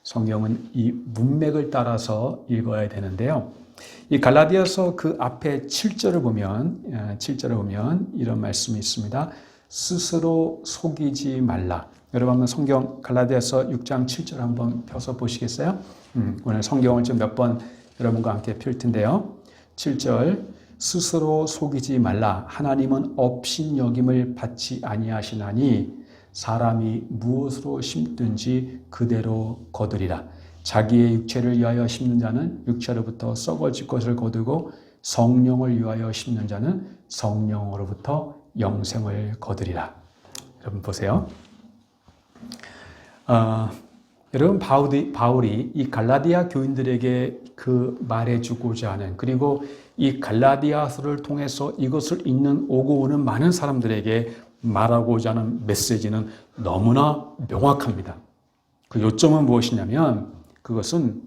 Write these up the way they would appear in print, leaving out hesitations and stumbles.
성경은 이 문맥을 따라서 읽어야 되는데요. 이 갈라디아서 그 앞에 7절을 보면 이런 말씀이 있습니다. 스스로 속이지 말라. 여러분 한번 성경 갈라디아서 6장 7절 한번 펴서 보시겠어요? 오늘 성경을 좀 몇 번 여러분과 함께 펼 텐데요. 7절 스스로 속이지 말라. 하나님은 업신여김을 받지 아니하시나니 사람이 무엇으로 심든지 그대로 거두리라. 자기의 육체를 위하여 심는 자는 육체로부터 썩어질 것을 거두고 성령을 위하여 심는 자는 성령으로부터 영생을 거두리라. 여러분 보세요. 여러분 바울이 이 갈라디아 교인들에게 그 말해주고자 하는, 그리고 이 갈라디아서를 통해서 이것을 읽는 오고 오는 많은 사람들에게 말하고자 하는 메시지는 너무나 명확합니다. 그 요점은 무엇이냐면 그것은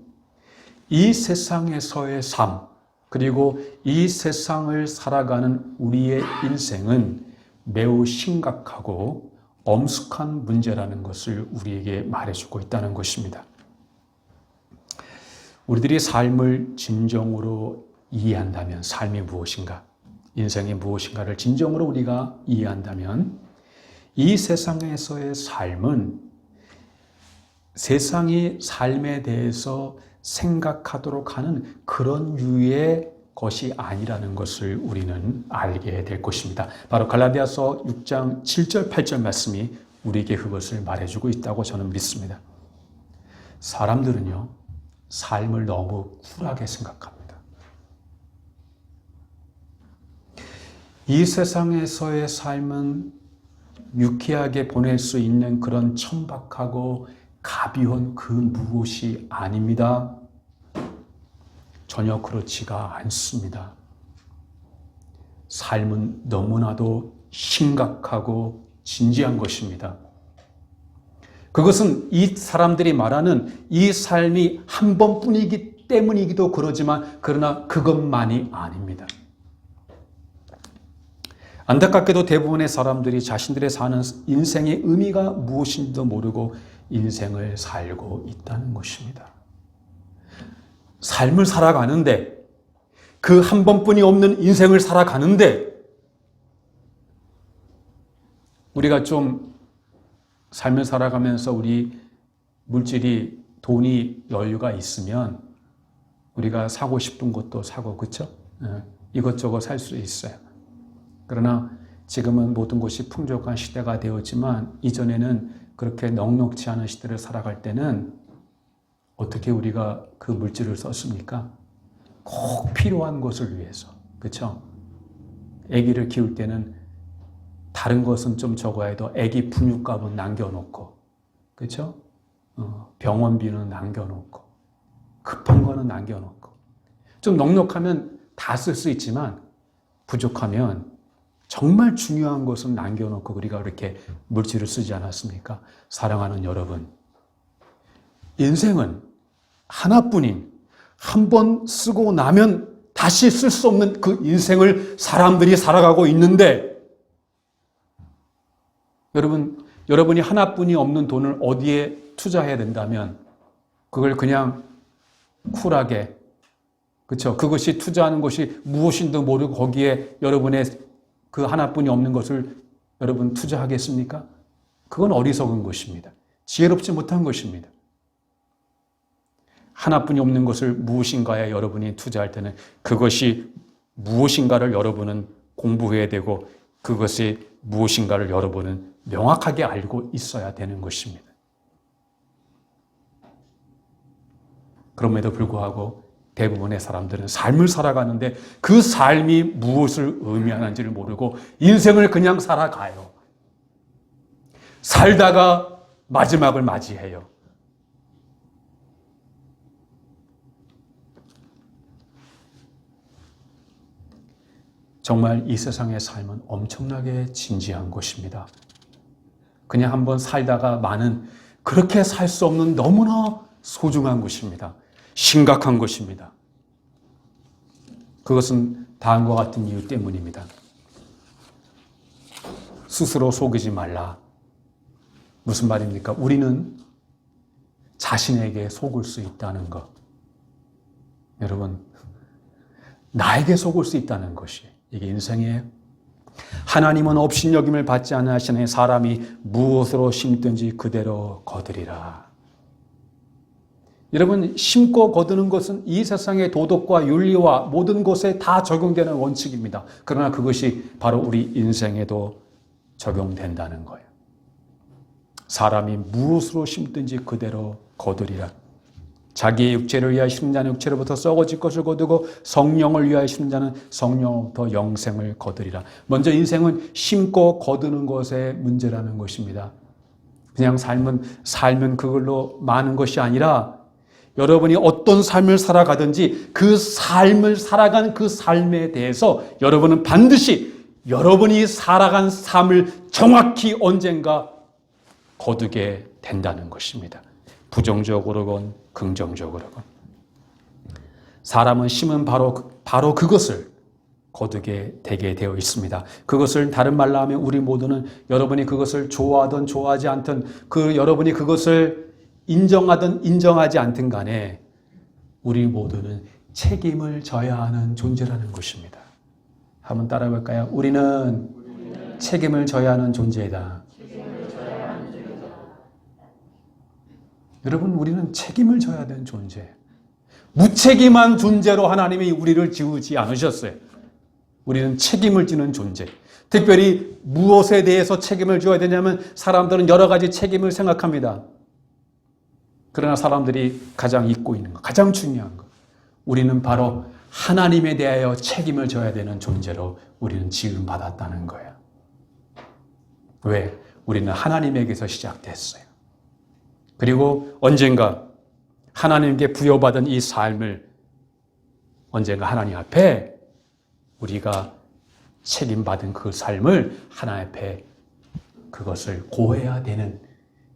이 세상에서의 삶, 그리고 이 세상을 살아가는 우리의 인생은 매우 심각하고 엄숙한 문제라는 것을 우리에게 말해주고 있다는 것입니다. 우리들이 삶을 진정으로 이해한다면, 삶이 무엇인가, 인생이 무엇인가를 진정으로 우리가 이해한다면 이 세상에서의 삶은 세상이 삶에 대해서 생각하도록 하는 그런 유의 것이 아니라는 것을 우리는 알게 될 것입니다. 바로 갈라디아서 6장 7절 8절 말씀이 우리에게 그것을 말해주고 있다고 저는 믿습니다. 사람들은요, 삶을 너무 쿨하게 생각합니다. 이 세상에서의 삶은 유쾌하게 보낼 수 있는 그런 천박하고 가벼운 그 무엇이 아닙니다. 전혀 그렇지가 않습니다. 삶은 너무나도 심각하고 진지한 것입니다. 그것은 이 사람들이 말하는 이 삶이 한 번뿐이기 때문이기도 그러지만, 그러나 그것만이 아닙니다. 안타깝게도 대부분의 사람들이 자신들의 사는 인생의 의미가 무엇인지도 모르고 인생을 살고 있다는 것입니다. 삶을 살아가는데, 그 한 번뿐이 없는 인생을 살아가는데, 우리가 좀 삶을 살아가면서 우리 물질이, 돈이 여유가 있으면 우리가 사고 싶은 것도 사고, 그렇죠? 이것저것 살 수 있어요. 그러나 지금은 모든 것이 풍족한 시대가 되었지만, 이전에는 그렇게 넉넉지 않은 시대를 살아갈 때는 어떻게 우리가 그 물질을 썼습니까? 꼭 필요한 것을 위해서. 그렇죠? 아기를 키울 때는 다른 것은 좀 적어야 해도 아기 분유값은 남겨놓고, 그렇죠? 병원비는 남겨놓고, 급한 거는 남겨놓고. 좀 넉넉하면 다 쓸 수 있지만 부족하면 정말 중요한 것은 남겨놓고 우리가 그렇게 물질을 쓰지 않았습니까? 사랑하는 여러분, 인생은 하나뿐인, 한 번 쓰고 나면 다시 쓸 수 없는 그 인생을 사람들이 살아가고 있는데, 여러분이 하나뿐이 없는 돈을 어디에 투자해야 된다면 그걸 그냥 쿨하게, 그렇죠? 그것이 투자하는 것이 무엇인지도 모르고 거기에 여러분의 그 하나뿐이 없는 것을 여러분 투자하겠습니까? 그건 어리석은 것입니다. 지혜롭지 못한 것입니다. 하나뿐이 없는 것을 무엇인가에 여러분이 투자할 때는 그것이 무엇인가를 여러분은 공부해야 되고, 그것이 무엇인가를 여러분은 명확하게 알고 있어야 되는 것입니다. 그럼에도 불구하고 대부분의 사람들은 삶을 살아가는데 그 삶이 무엇을 의미하는지를 모르고 인생을 그냥 살아가요. 살다가 마지막을 맞이해요. 정말 이 세상의 삶은 엄청나게 진지한 것입니다. 그냥 한번 살다가 마는, 그렇게 살 수 없는 너무나 소중한 것입니다. 심각한 것입니다. 그것은 다음과 같은 이유 때문입니다. 스스로 속이지 말라. 무슨 말입니까? 우리는 자신에게 속을 수 있다는 것. 여러분, 나에게 속을 수 있다는 것이 이게 인생이에요. 하나님은 업신여김을 받지 않으시니 사람이 무엇으로 심든지 그대로 거두리라. 여러분, 심고 거두는 것은 이 세상의 도덕과 윤리와 모든 것에 다 적용되는 원칙입니다. 그러나 그것이 바로 우리 인생에도 적용된다는 거예요. 사람이 무엇으로 심든지 그대로 거두리라. 자기의 육체를 위하여 심는 자는 육체로부터 썩어질 것을 거두고 성령을 위하여 심는 자는 성령으로부터 영생을 거두리라. 먼저 인생은 심고 거두는 것의 문제라는 것입니다. 그냥 살면 그걸로 많은 것이 아니라 여러분이 어떤 삶을 살아가든지 그 삶을 살아간 그 삶에 대해서 여러분은 반드시 여러분이 살아간 삶을 정확히 언젠가 거두게 된다는 것입니다. 부정적으로건 긍정적으로건. 사람은 심은 바로 그것을 거두게 되게 되어 있습니다. 그것을 다른 말로 하면 우리 모두는 여러분이 그것을 좋아하든 좋아하지 않든 여러분이 그것을 인정하든 인정하지 않든 간에 우리 모두는 책임을 져야 하는 존재라는 것입니다. 한번 따라해 볼까요? 우리는 책임을 져야 하는 존재이다. 여러분, 우리는 책임을 져야 되는 존재. 무책임한 존재로 하나님이 우리를 지우지 않으셨어요. 우리는 책임을 지는 존재. 특별히 무엇에 대해서 책임을 져야 되냐면 사람들은 여러 가지 책임을 생각합니다. 그러나 사람들이 가장 잊고 있는 것, 가장 중요한 것. 우리는 바로 하나님에 대하여 책임을 져야 되는 존재로 우리는 지음받았다는 거예요. 왜? 우리는 하나님에게서 시작됐어요. 그리고 언젠가 하나님께 부여받은 이 삶을 언젠가 하나님 앞에 우리가 책임받은 그 삶을 하나님 앞에 그것을 고해야 되는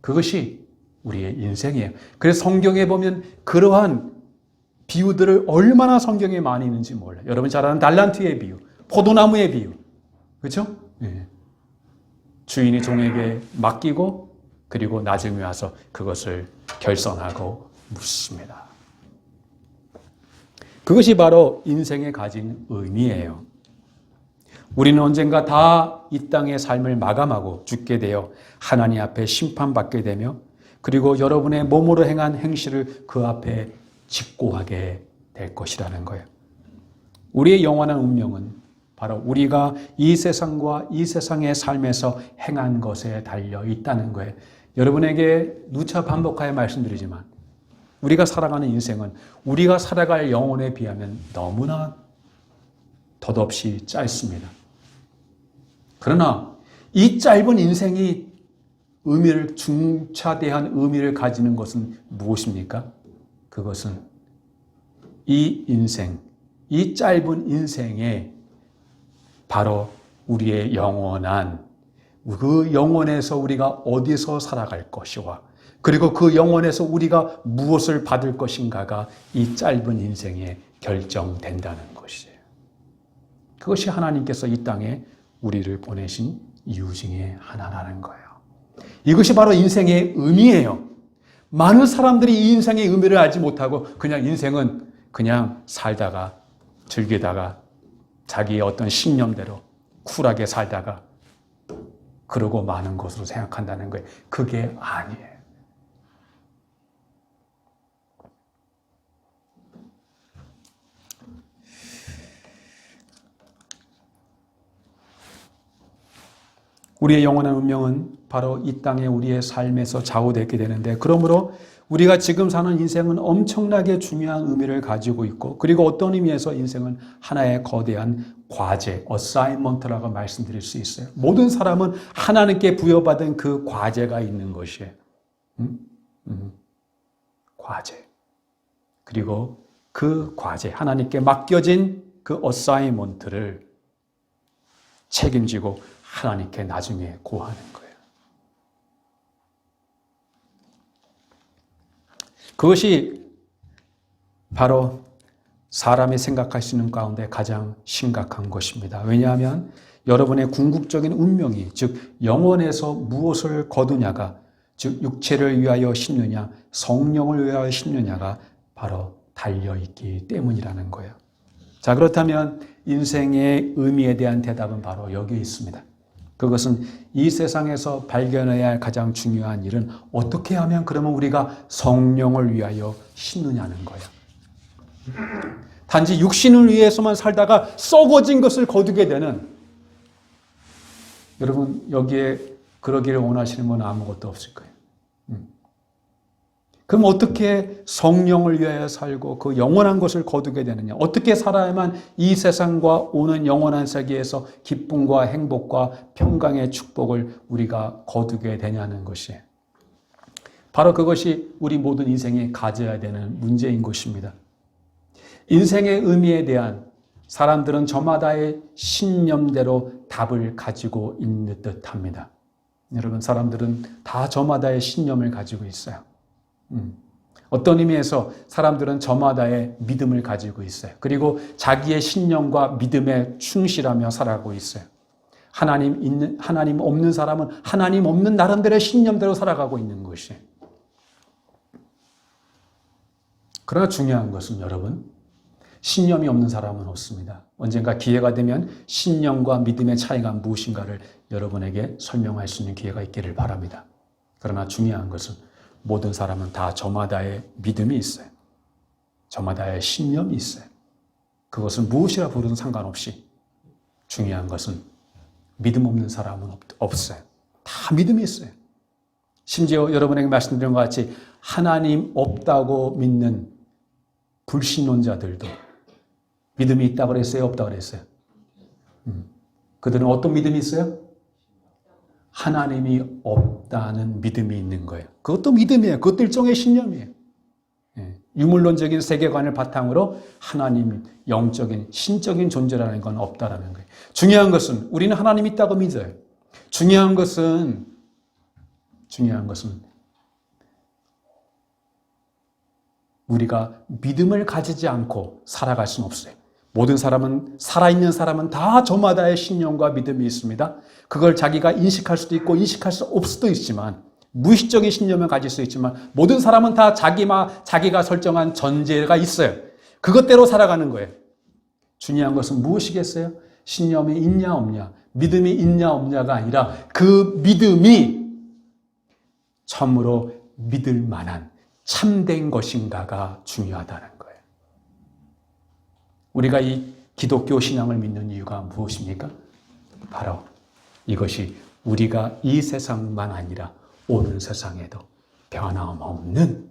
그것이 우리의 인생이에요. 그래서 성경에 보면 그러한 비유들을 얼마나 성경에 많이 있는지 몰라요. 여러분 잘 아는 달란트의 비유, 포도나무의 비유. 그렇죠? 네. 주인이 종에게 맡기고 그리고 나중에 와서 그것을 결선하고 묻습니다. 그것이 바로 인생에 가진 의미예요. 우리는 언젠가 다 이 땅의 삶을 마감하고 죽게 되어 하나님 앞에 심판받게 되며 그리고 여러분의 몸으로 행한 행실을 그 앞에 직고하게 될 것이라는 거예요. 우리의 영원한 운명은 바로 우리가 이 세상과 이 세상의 삶에서 행한 것에 달려 있다는 거예요. 여러분에게 누차 반복하여 말씀드리지만 우리가 살아가는 인생은 우리가 살아갈 영혼에 비하면 너무나 덧없이 짧습니다. 그러나 이 짧은 인생이 중차대한 의미를 가지는 것은 무엇입니까? 그것은 이 인생, 이 짧은 인생에 바로 우리의 영원한 그 영혼에서 우리가 어디서 살아갈 것이와 그리고 그 영혼에서 우리가 무엇을 받을 것인가가 이 짧은 인생에 결정된다는 것이에요. 그것이 하나님께서 이 땅에 우리를 보내신 이유 중에 하나라는 거예요. 이것이 바로 인생의 의미예요. 많은 사람들이 이 인생의 의미를 알지 못하고 그냥 인생은 그냥 살다가 즐기다가 자기의 어떤 신념대로 쿨하게 살다가 그러고 마는 것으로 생각한다는 거예요. 그게 아니에요. 우리의 영원한 운명은 바로 이 땅에 우리의 삶에서 좌우되게 되는데 그러므로 우리가 지금 사는 인생은 엄청나게 중요한 의미를 가지고 있고 그리고 어떤 의미에서 인생은 하나의 거대한 과제, 어사인먼트라고 말씀드릴 수 있어요. 모든 사람은 하나님께 부여받은 그 과제가 있는 것이에요. 과제. 그리고 그 과제, 하나님께 맡겨진 그 어사인먼트를 책임지고 하나님께 나중에 고하는 거예요. 그것이 바로 사람이 생각하시는 가운데 가장 심각한 것입니다. 왜냐하면 여러분의 궁극적인 운명이 즉 영혼에서 무엇을 거두냐가 즉 육체를 위하여 심느냐 성령을 위하여 심느냐가 바로 달려있기 때문이라는 거예요. 자, 그렇다면 인생의 의미에 대한 대답은 바로 여기에 있습니다. 그것은 이 세상에서 발견해야 할 가장 중요한 일은 어떻게 하면 그러면 우리가 성령을 위하여 심느냐는 거예요. 단지 육신을 위해서만 살다가 썩어진 것을 거두게 되는, 여러분 여기에 그러기를 원하시는 분은 아무것도 없을 거예요. 그럼 어떻게 성령을 위하여 살고 그 영원한 것을 거두게 되느냐? 어떻게 살아야만 이 세상과 오는 영원한 세계에서 기쁨과 행복과 평강의 축복을 우리가 거두게 되냐는 것이에요. 바로 그것이 우리 모든 인생에 가져야 되는 문제인 것입니다. 인생의 의미에 대한 사람들은 저마다의 신념대로 답을 가지고 있는 듯합니다. 여러분, 사람들은 다 저마다의 신념을 가지고 있어요. 어떤 의미에서 사람들은 저마다의 믿음을 가지고 있어요. 그리고 자기의 신념과 믿음에 충실하며 살아가고 있어요. 하나님 없는 사람은 하나님 없는 나름대로의 신념대로 살아가고 있는 것이에요. 그러나 중요한 것은 여러분, 신념이 없는 사람은 없습니다. 언젠가 기회가 되면 신념과 믿음의 차이가 무엇인가를 여러분에게 설명할 수 있는 기회가 있기를 바랍니다. 그러나 중요한 것은 모든 사람은 다 저마다의 믿음이 있어요. 저마다의 신념이 있어요. 그것은 무엇이라 부르든 상관없이 중요한 것은 믿음 없는 사람은 없어요. 다 믿음이 있어요. 심지어 여러분에게 말씀드린 것 같이 하나님 없다고 믿는 불신론자들도 믿음이 있다고 그랬어요? 없다고 그랬어요? 그들은 어떤 믿음이 있어요? 하나님이 없다는 믿음이 있는 거예요. 그것도 믿음이에요. 그것도 일종의 신념이에요. 유물론적인 세계관을 바탕으로 하나님, 영적인, 신적인 존재라는 건 없다라는 거예요. 중요한 것은 우리는 하나님이 있다고 믿어요. 중요한 것은 우리가 믿음을 가지지 않고 살아갈 수는 없어요. 모든 사람은, 살아있는 사람은 다 저마다의 신념과 믿음이 있습니다. 그걸 자기가 인식할 수도 있고 인식할 수 없을 수도 있지만, 무의식적인 신념을 가질 수 있지만, 모든 사람은 다 자기가 설정한 전제가 있어요. 그것대로 살아가는 거예요. 중요한 것은 무엇이겠어요? 신념이 있냐 없냐, 믿음이 있냐 없냐가 아니라 그 믿음이 참으로 믿을 만한 참된 것인가가 중요하다는 거예요. 우리가 이 기독교 신앙을 믿는 이유가 무엇입니까? 바로 이것이 우리가 이 세상만 아니라 오는 세상에도 변함없는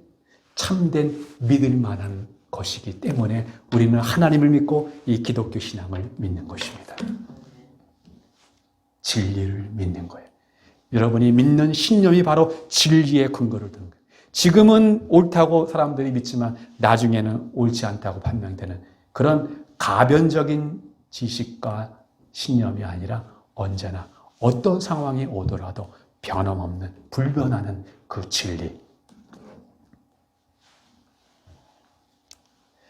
참된 믿을 만한 것이기 때문에 우리는 하나님을 믿고 이 기독교 신앙을 믿는 것입니다. 진리를 믿는 거예요. 여러분이 믿는 신념이 바로 진리의 근거를 두는 거예요. 지금은 옳다고 사람들이 믿지만 나중에는 옳지 않다고 판명되는 그런 가변적인 지식과 신념이 아니라 언제나 어떤 상황이 오더라도 변함없는, 불변하는 그 진리.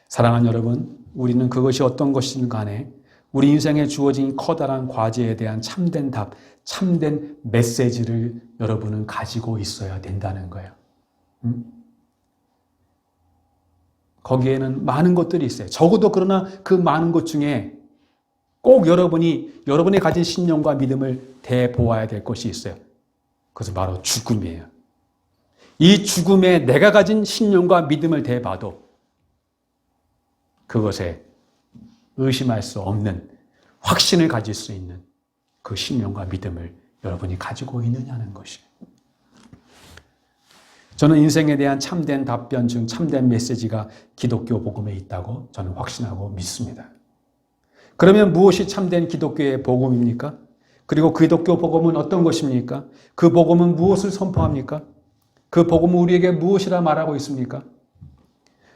사랑하는 여러분, 우리는 그것이 어떤 것이든 간에 우리 인생에 주어진 커다란 과제에 대한 참된 답, 참된 메시지를 여러분은 가지고 있어야 된다는 거예요. 거기에는 많은 것들이 있어요. 적어도 그러나 그 많은 것 중에 꼭 여러분이 가진 신념과 믿음을 대보아야 될 것이 있어요. 그것은 바로 죽음이에요. 이 죽음에 내가 가진 신념과 믿음을 대봐도 그것에 의심할 수 없는 확신을 가질 수 있는 그 신념과 믿음을 여러분이 가지고 있느냐는 것이에요. 저는 인생에 대한 참된 답변 중 참된 메시지가 기독교 복음에 있다고 저는 확신하고 믿습니다. 그러면 무엇이 참된 기독교의 복음입니까? 그리고 기독교 복음은 어떤 것입니까? 그 복음은 무엇을 선포합니까? 그 복음은 우리에게 무엇이라 말하고 있습니까?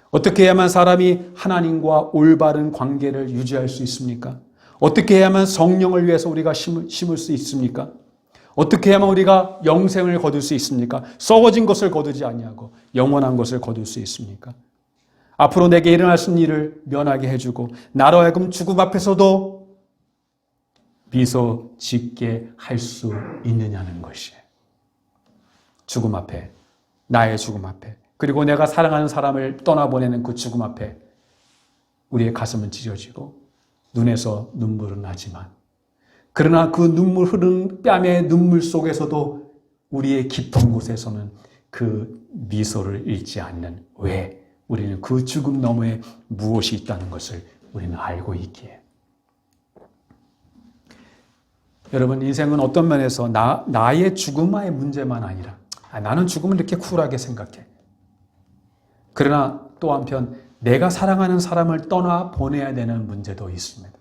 어떻게 해야만 사람이 하나님과 올바른 관계를 유지할 수 있습니까? 어떻게 해야만 성령을 위해서 우리가 심을 수 있습니까? 어떻게 해야만 우리가 영생을 거둘 수 있습니까? 썩어진 것을 거두지 아니하고 영원한 것을 거둘 수 있습니까? 앞으로 내게 일어날 수 있는 일을 면하게 해주고 나로 하여금 죽음 앞에서도 미소 짓게 할 수 있느냐는 것이에요. 죽음 앞에, 나의 죽음 앞에, 그리고 내가 사랑하는 사람을 떠나보내는 그 죽음 앞에 우리의 가슴은 찢어지고 눈에서 눈물은 나지만, 그러나 그 눈물 흐르는 뺨의 눈물 속에서도 우리의 깊은 곳에서는 그 미소를 잃지 않는, 왜? 우리는 그 죽음 너머에 무엇이 있다는 것을 우리는 알고 있기에. 여러분, 인생은 어떤 면에서 나의 죽음의 문제만 아니라, 나는 죽음을 이렇게 쿨하게 생각해. 그러나 또 한편 내가 사랑하는 사람을 떠나 보내야 되는 문제도 있습니다.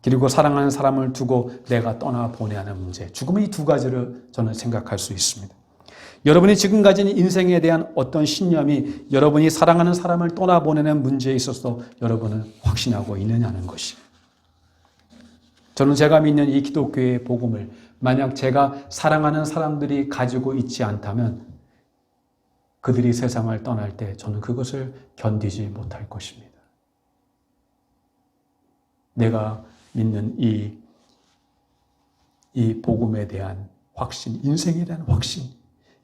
그리고 사랑하는 사람을 두고 내가 떠나 보내야 하는 문제, 죽음의 이 두 가지를 저는 생각할 수 있습니다. 여러분이 지금 가진 인생에 대한 어떤 신념이 여러분이 사랑하는 사람을 떠나보내는 문제에 있어서 여러분은 확신하고 있느냐는 것이. 저는 제가 믿는 이 기독교의 복음을 만약 제가 사랑하는 사람들이 가지고 있지 않다면 그들이 세상을 떠날 때 저는 그것을 견디지 못할 것입니다. 내가 믿는 이 복음에 대한 확신, 인생에 대한 확신,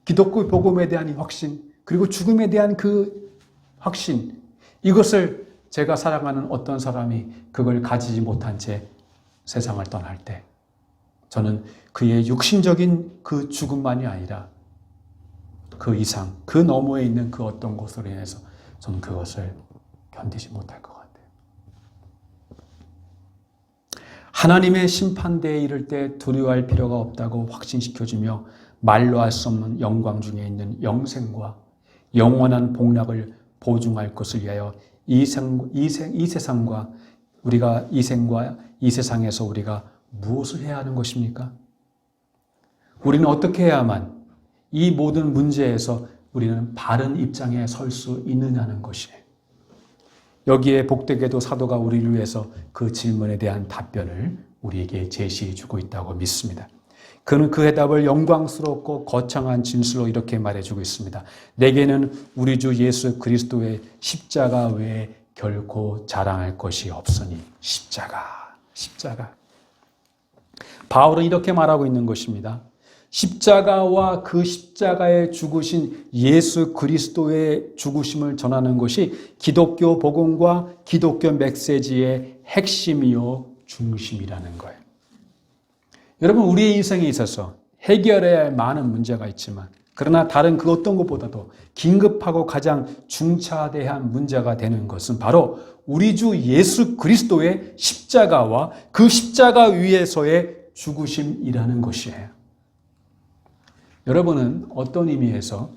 기독교 복음에 대한 이 확신, 그리고 죽음에 대한 그 확신, 이것을 제가 사랑하는 어떤 사람이 그걸 가지지 못한 채 세상을 떠날 때 저는 그의 육신적인 그 죽음만이 아니라 그 이상, 그 너머에 있는 그 어떤 것으로 인해서 저는 그것을 견디지 못할 것 같아요. 하나님의 심판대에 이를 때 두려워할 필요가 없다고 확신시켜주며 말로 할 수 없는 영광 중에 있는 영생과 영원한 복락을 보증할 것을 위하여 이 세상과 우리가 이 세상에서 우리가 무엇을 해야 하는 것입니까? 우리는 어떻게 해야만 이 모든 문제에서 우리는 바른 입장에 설 수 있느냐는 것이에요. 여기에 복되게도 사도가 우리를 위해서 그 질문에 대한 답변을 우리에게 제시해 주고 있다고 믿습니다. 그는 그 해답을 영광스럽고 거창한 진술로 이렇게 말해주고 있습니다. 내게는 우리 주 예수 그리스도의 십자가 외에 결코 자랑할 것이 없으니. 십자가. 바울은 이렇게 말하고 있는 것입니다. 십자가와 그 십자가에 죽으신 예수 그리스도의 죽으심을 전하는 것이 기독교 복음과 기독교 메시지의 핵심이요 중심이라는 거예요. 여러분, 우리의 인생에 있어서 해결해야 할 많은 문제가 있지만, 그러나 다른 그 어떤 것보다도 긴급하고 가장 중차대한 문제가 되는 것은 바로 우리 주 예수 그리스도의 십자가와 그 십자가 위에서의 죽으심이라는 것이에요. 여러분은 어떤 의미에서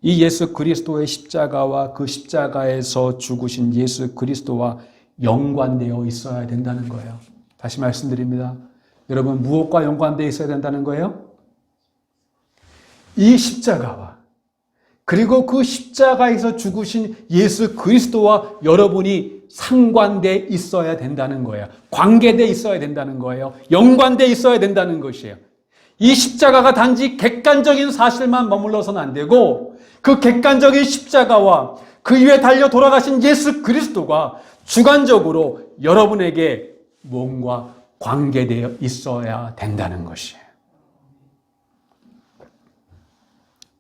이 예수 그리스도의 십자가와 그 십자가에서 죽으신 예수 그리스도와 연관되어 있어야 된다는 거예요? 다시 말씀드립니다. 여러분, 무엇과 연관되어 있어야 된다는 거예요? 이 십자가와, 그리고 그 십자가에서 죽으신 예수 그리스도와 여러분이 상관되어 있어야 된다는 거예요. 관계되어 있어야 된다는 거예요. 연관되어 있어야 된다는 것이에요. 이 십자가가 단지 객관적인 사실만 머물러서는 안 되고, 그 객관적인 십자가와 그 위에 달려 돌아가신 예수 그리스도가 주관적으로 여러분에게 뭔가 관계되어 있어야 된다는 것이에요.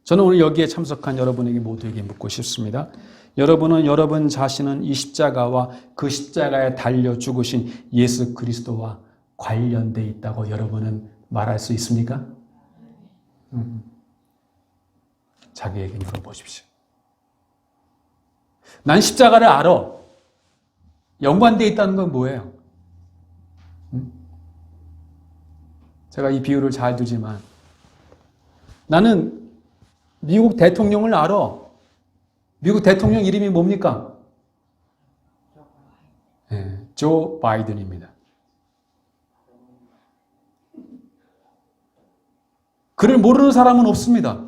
저는 오늘 여기에 참석한 여러분에게 모두에게 묻고 싶습니다. 여러분은 여러분 자신은 이 십자가와 그 십자가에 달려 죽으신 예수 그리스도와 관련되어 있다고 여러분은 말할 수 있습니까? 자기에게 물어보십시오. 난 십자가를 알아. 연관되어 있다는 건 뭐예요? 제가 이 비유를 잘 두지만, 나는 미국 대통령을 알아. 미국 대통령 이름이 뭡니까? 네, 조 바이든입니다. 그를 모르는 사람은 없습니다.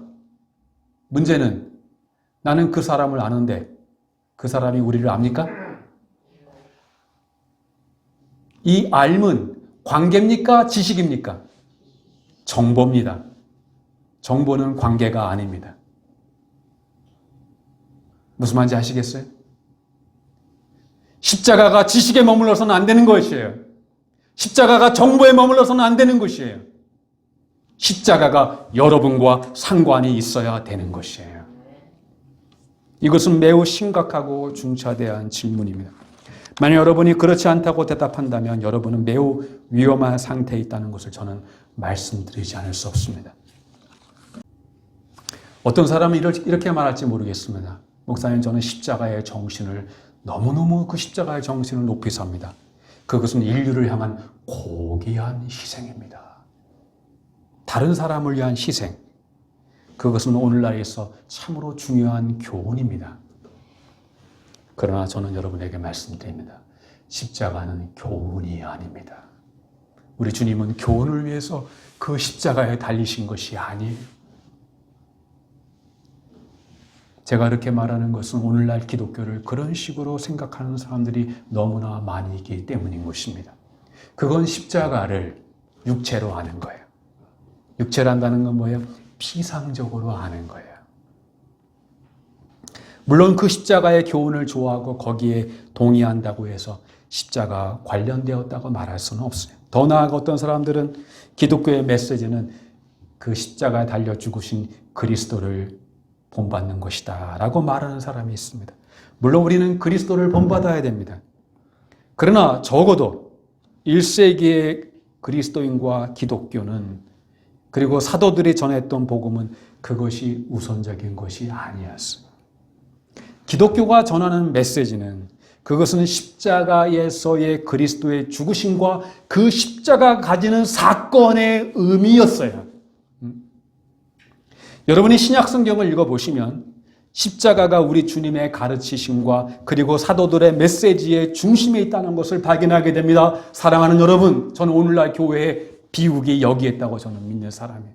문제는 나는 그 사람을 아는데 그 사람이 우리를 압니까? 이 알문 관계입니까? 지식입니까? 정보입니다. 정보는 관계가 아닙니다. 무슨 말인지 아시겠어요? 십자가가 지식에 머물러서는 안 되는 것이에요. 십자가가 정보에 머물러서는 안 되는 것이에요. 십자가가 여러분과 상관이 있어야 되는 것이에요. 이것은 매우 심각하고 중차대한 질문입니다. 만약 여러분이 그렇지 않다고 대답한다면 여러분은 매우 위험한 상태에 있다는 것을 저는 말씀드리지 않을 수 없습니다. 어떤 사람은 이렇게 말할지 모르겠습니다. 목사님, 저는 십자가의 정신을 너무너무 그 십자가의 정신을 높이 삽니다. 그것은 인류를 향한 고귀한 희생입니다. 다른 사람을 위한 희생. 그것은 오늘날에서 참으로 중요한 교훈입니다. 그러나 저는 여러분에게 말씀드립니다. 십자가는 교훈이 아닙니다. 우리 주님은 교훈을 위해서 그 십자가에 달리신 것이 아니에요. 제가 이렇게 말하는 것은 오늘날 기독교를 그런 식으로 생각하는 사람들이 너무나 많이 있기 때문인 것입니다. 그건 십자가를 육체로 아는 거예요. 육체로 한다는 건 뭐예요? 피상적으로 아는 거예요. 물론 그 십자가의 교훈을 좋아하고 거기에 동의한다고 해서 십자가 관련되었다고 말할 수는 없어요. 더 나아가 어떤 사람들은 기독교의 메시지는 그 십자가에 달려 죽으신 그리스도를 본받는 것이다 라고 말하는 사람이 있습니다. 물론 우리는 그리스도를 본받아야 됩니다. 그러나 적어도 1세기의 그리스도인과 기독교는, 그리고 사도들이 전했던 복음은 그것이 우선적인 것이 아니었어요. 기독교가 전하는 메시지는 그것은 십자가에서의 그리스도의 죽으심과 그 십자가가 가지는 사건의 의미였어요. 여러분이 신약 성경을 읽어보시면 십자가가 우리 주님의 가르치심과 그리고 사도들의 메시지의 중심에 있다는 것을 발견하게 됩니다. 사랑하는 여러분, 저는 오늘날 교회의 비극이 여기에 있다고 저는 믿는 사람이에요.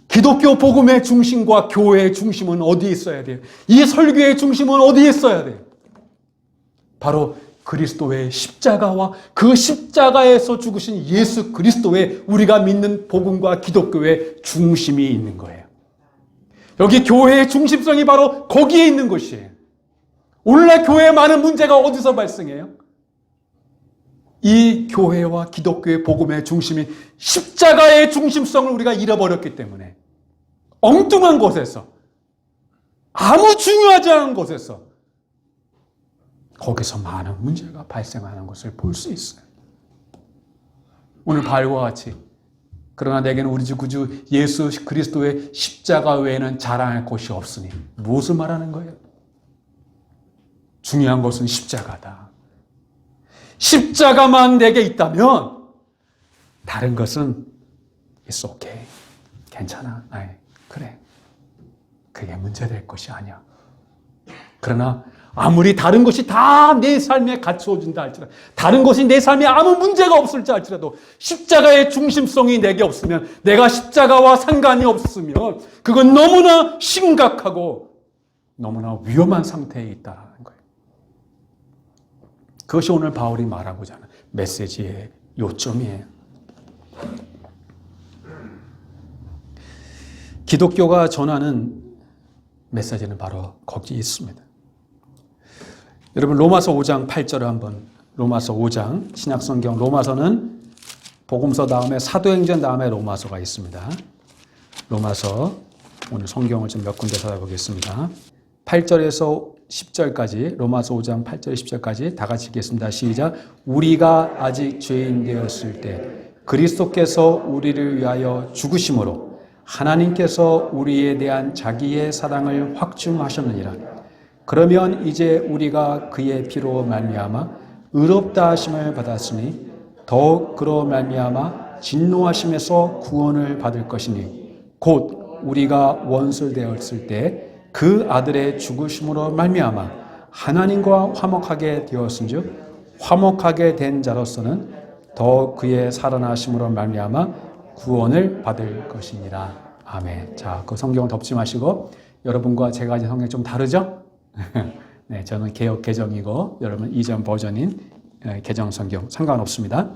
기독교 복음의 중심과 교회의 중심은 어디에 있어야 돼요? 이 설교의 중심은 어디에 있어야 돼요? 바로 그리스도의 십자가와 그 십자가에서 죽으신 예수 그리스도의 우리가 믿는 복음과 기독교의 중심이 있는 거예요. 여기 교회의 중심성이 바로 거기에 있는 것이에요. 오늘날 교회에 많은 문제가 어디서 발생해요? 이 교회와 기독교의 복음의 중심인 십자가의 중심성을 우리가 잃어버렸기 때문에 엉뚱한 곳에서, 아무 중요하지 않은 곳에서 거기서 많은 문제가 발생하는 것을 볼 수 있어요. 오늘 바울과 같이, 그러나 내게는 우리 주 구주 예수 그리스도의 십자가 외에는 자랑할 곳이 없으니, 무엇을 말하는 거예요? 중요한 것은 십자가다. 십자가만 내게 있다면 다른 것은 it's okay. 괜찮아. 아이, 그래. 그게 문제될 것이 아니야. 그러나 아무리 다른 것이 다 내 삶에 갖추어진다 할지라도, 다른 것이 내 삶에 아무 문제가 없을지 할지라도 십자가의 중심성이 내게 없으면, 내가 십자가와 상관이 없으면 그건 너무나 심각하고 너무나 위험한 상태에 있다는 거예요. 그것이 오늘 바울이 말하고자 하는 메시지의 요점이에요. 기독교가 전하는 메시지는 바로 거기에 있습니다. 여러분, 로마서 5장 8절을 한번, 로마서 5장, 신약성경 로마서는 복음서 다음에 사도행전 다음에 로마서가 있습니다. 로마서, 오늘 성경을 좀 몇 군데 찾아보겠습니다. 8절에서 10절까지, 로마서 5장 8절 10절까지 다 같이 읽겠습니다. 시작. 우리가 아직 죄인 되었을 때 그리스도께서 우리를 위하여 죽으심으로 하나님께서 우리에 대한 자기의 사랑을 확증하셨느니라. 그러면 이제 우리가 그의 피로 말미암아 의롭다 하심을 받았으니 더욱 그로 말미암아 진노하심에서 구원을 받을 것이니, 곧 우리가 원수 되었을 때 그 아들의 죽으심으로 말미암아 하나님과 화목하게 되었은즉 화목하게 된 자로서는 더 그의 살아나심으로 말미암아 구원을 받을 것이니라. 아멘. 자, 그 성경을 덮지 마시고, 여러분과 제가 가진 성경이 좀 다르죠? 네, 저는 개역 개정이고 여러분 이전 버전인 개정 성경 상관없습니다.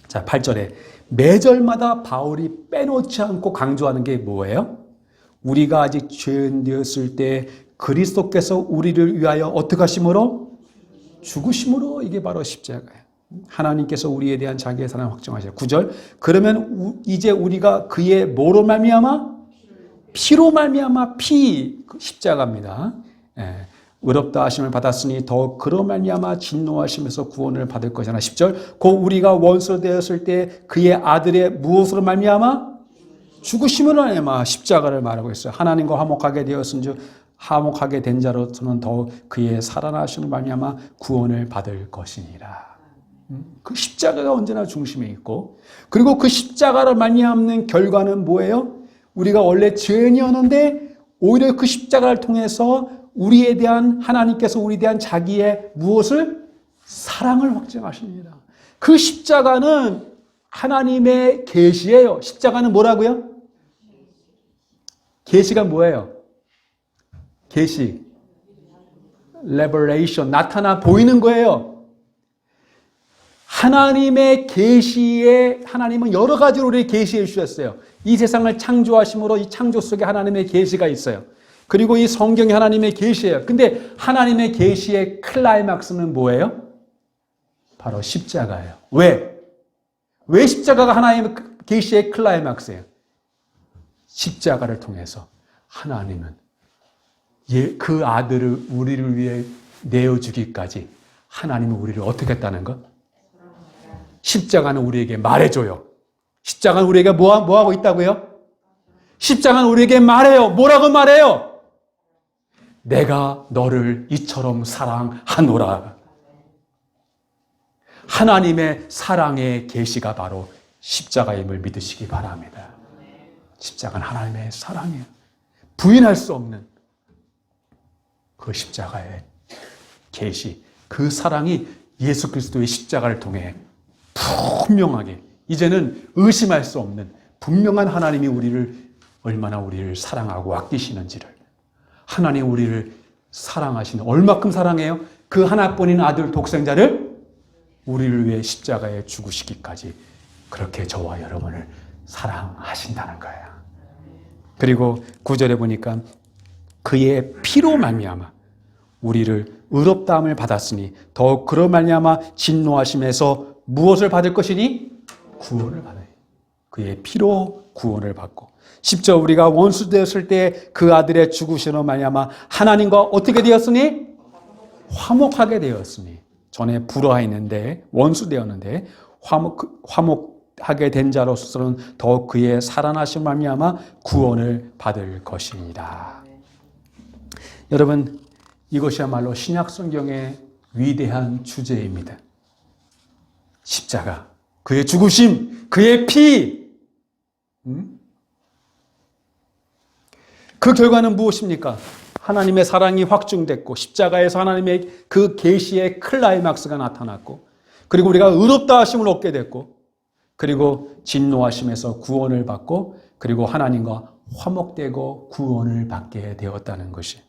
자, 8절에 매절마다 바울이 빼놓지 않고 강조하는 게 뭐예요? 우리가 아직 죄인 되었을 때 그리스도께서 우리를 위하여 어떻게 하심으로? 죽으심으로. 이게 바로 십자가예요. 하나님께서 우리에 대한 자기의 사랑을 확정하셔요. 9절. 그러면 이제 우리가 그의 뭐로 말미암아? 피로 말미암아. 그 십자가입니다. 예. 의롭다 하심을 받았으니 더 그로 말미암아 진노하심에서 구원을 받을 것이나. 10절. 곧 우리가 원수 되었을 때 그의 아들의 무엇으로 말미암아? 죽으심으로 말미암아 십자가를 말하고 있어요. 하나님과 화목하게 되었은즉 화목하게 된 자로서는 더 그의 살아나심을 말미암아 구원을 받을 것이니라. 그 십자가가 언제나 중심에 있고, 그리고 그 십자가를 말미암는 결과는 뭐예요? 우리가 원래 죄인이었는데 오히려 그 십자가를 통해서 우리에 대한 하나님께서 우리에 대한 자기의 무엇을? 사랑을 확증하십니다. 그 십자가는 하나님의 계시예요. 십자가는 뭐라고요? 계시가 뭐예요? 계시, revelation, 나타나 보이는 거예요. 하나님의 계시에 하나님은 여러 가지로 우리에게 계시해 주셨어요. 이 세상을 창조하심으로 이 창조 속에 하나님의 계시가 있어요. 그리고 이 성경이 하나님의 계시예요. 근데 하나님의 계시의 클라이막스는 뭐예요? 바로 십자가예요. 왜? 왜 십자가가 하나님의 계시의 클라이막스예요? 십자가를 통해서 하나님은 그 아들을 우리를 위해 내어주기까지 하나님은 우리를 어떻게 했다는 것? 십자가는 우리에게 말해줘요. 십자가는 우리에게 뭐 하고 있다고요? 십자가는 우리에게 말해요. 뭐라고 말해요? 내가 너를 이처럼 사랑하노라. 하나님의 사랑의 계시가 바로 십자가임을 믿으시기 바랍니다. 십자가는 하나님의 사랑이에요. 부인할 수 없는 그 십자가의 계시, 그 사랑이 예수 그리스도의 십자가를 통해 분명하게, 이제는 의심할 수 없는 분명한 하나님이 얼마나 우리를 사랑하고 아끼시는지를, 하나님 우리를 사랑하시는, 얼마큼 사랑해요? 그 하나뿐인 아들 독생자를 우리를 위해 십자가에 죽으시기까지 그렇게 저와 여러분을 사랑하신다는 거예요. 그리고 9절에 보니까 그의 피로 말미암아 우리를 의롭다함을 받았으니 더욱 그로 말미암아 진노하심에서 무엇을 받을 것이니? 구원을 받아요. 그의 피로 구원을 받고. 10절 우리가 원수 되었을 때 그 아들의 죽으심으로 말미암아 하나님과 어떻게 되었으니? 화목하게 되었으니. 전에 불화했는데 원수 되었는데 화목하게 된 자로서는 더욱 그의 살아나심 말미암아 구원을 받을 것이니라. 여러분, 이것이야말로 신약 성경의 위대한 주제입니다. 십자가, 그의 죽으심, 그의 피. 그 결과는 무엇입니까? 하나님의 사랑이 확증됐고 십자가에서 하나님의 그 계시의 클라이막스가 나타났고, 그리고 우리가 의롭다 하심을 얻게 됐고, 그리고 진노하심에서 구원을 받고, 그리고 하나님과 화목되고 구원을 받게 되었다는 것이.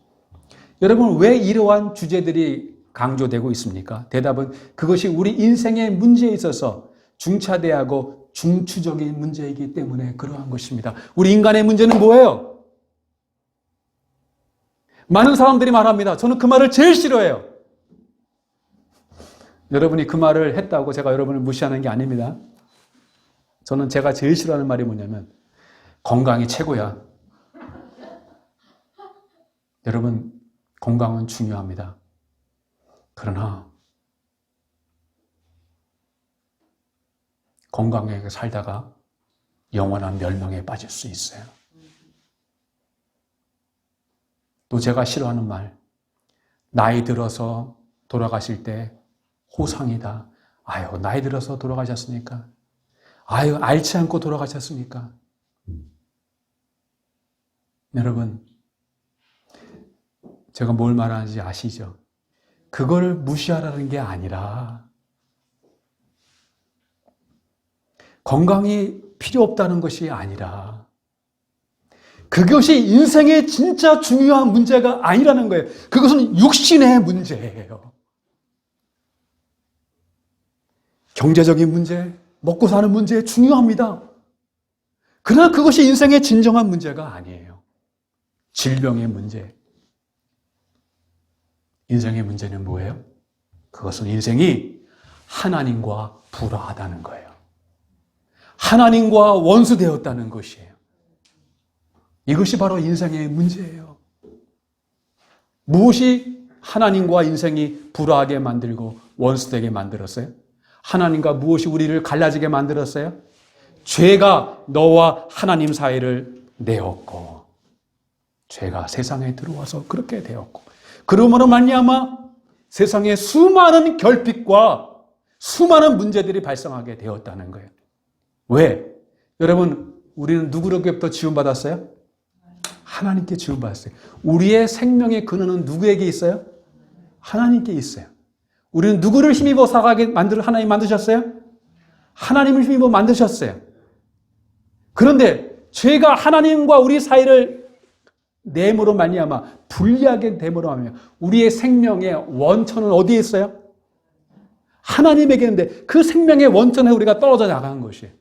여러분, 왜 이러한 주제들이 강조되고 있습니까? 대답은 그것이 우리 인생의 문제에 있어서 중차대하고 중추적인 문제이기 때문에 그러한 것입니다. 우리 인간의 문제는 뭐예요? 많은 사람들이 말합니다. 저는 그 말을 제일 싫어해요. 여러분이 그 말을 했다고 제가 여러분을 무시하는 게 아닙니다. 저는 제가 제일 싫어하는 말이 뭐냐면 건강이 최고야. 여러분, 건강은 중요합니다. 그러나 건강하게 살다가 영원한 멸망에 빠질 수 있어요. 또 제가 싫어하는 말, 나이 들어서 돌아가실 때 호상이다. 아유, 나이 들어서 돌아가셨으니까. 아유, 앓지 않고 돌아가셨으니까. 여러분, 제가 뭘 말하는지 아시죠? 그걸 무시하라는 게 아니라 건강이 필요 없다는 것이 아니라 그것이 인생의 진짜 중요한 문제가 아니라는 거예요. 그것은 육신의 문제예요. 경제적인 문제, 먹고 사는 문제 중요합니다. 그러나 그것이 인생의 진정한 문제가 아니에요. 질병의 문제. 인생의 문제는 뭐예요? 그것은 인생이 하나님과 불화하다는 거예요. 하나님과 원수되었다는 것이에요. 이것이 바로 인생의 문제예요. 무엇이 하나님과 인생이 불화하게 만들고 원수되게 만들었어요? 하나님과 무엇이 우리를 갈라지게 만들었어요? 죄가 너와 하나님 사이를 내었고, 죄가 세상에 들어와서 그렇게 되었고, 그러므로 말미암아 세상에 수많은 결핍과 수많은 문제들이 발생하게 되었다는 거예요. 왜? 여러분, 우리는 누구로부터 지원받았어요? 하나님께 지원받았어요. 우리의 생명의 근원은 누구에게 있어요? 하나님께 있어요. 우리는 누구를 힘입어 살아가게 하나님 만드셨어요? 하나님을 힘입어 만드셨어요. 그런데 죄가 하나님과 우리 사이를 내므로 말미암아 분리하게 됨으로 하며 우리의 생명의 원천은 어디에 있어요? 하나님에게 있는데 그 생명의 원천에 우리가 떨어져 나간 것이에요.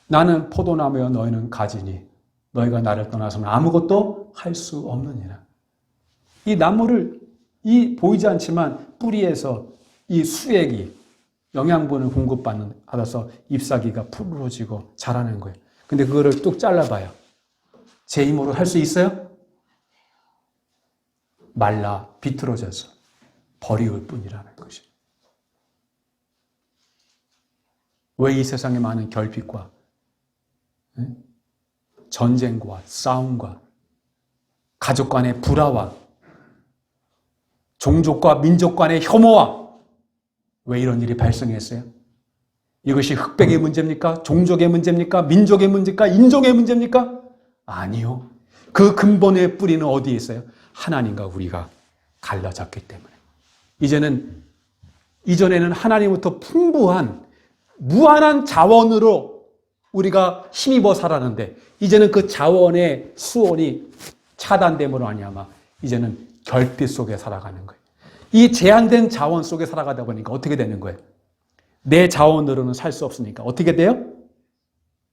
나는 포도나무여 너희는 가지니 너희가 나를 떠나서는 아무것도 할 수 없느니라. 이 나무를 보이지 않지만 뿌리에서 이 수액이 영양분을 받아서 잎사귀가 푸르러지고 자라는 거예요. 근데 그거를 뚝 잘라봐요. 제 힘으로 할 수 있어요? 말라 비틀어져서 버리울 뿐이라는 것이. 왜 이 세상에 많은 결핍과 전쟁과 싸움과 가족 간의 불화와 종족과 민족 간의 혐오와 왜 이런 일이 발생했어요? 이것이 흑백의 문제입니까? 종족의 문제입니까? 민족의 문제입니까? 인종의 문제입니까? 아니요. 그 근본의 뿌리는 어디에 있어요? 하나님과 우리가 갈라졌기 때문에. 이전에는 하나님부터 풍부한 무한한 자원으로 우리가 힘입어 살았는데 이제는 그 자원의 수온이 차단됨으로 말미암아 이제는 결핍 속에 살아가는 거예요. 이 제한된 자원 속에 살아가다 보니까 어떻게 되는 거예요? 내 자원으로는 살 수 없으니까 어떻게 돼요?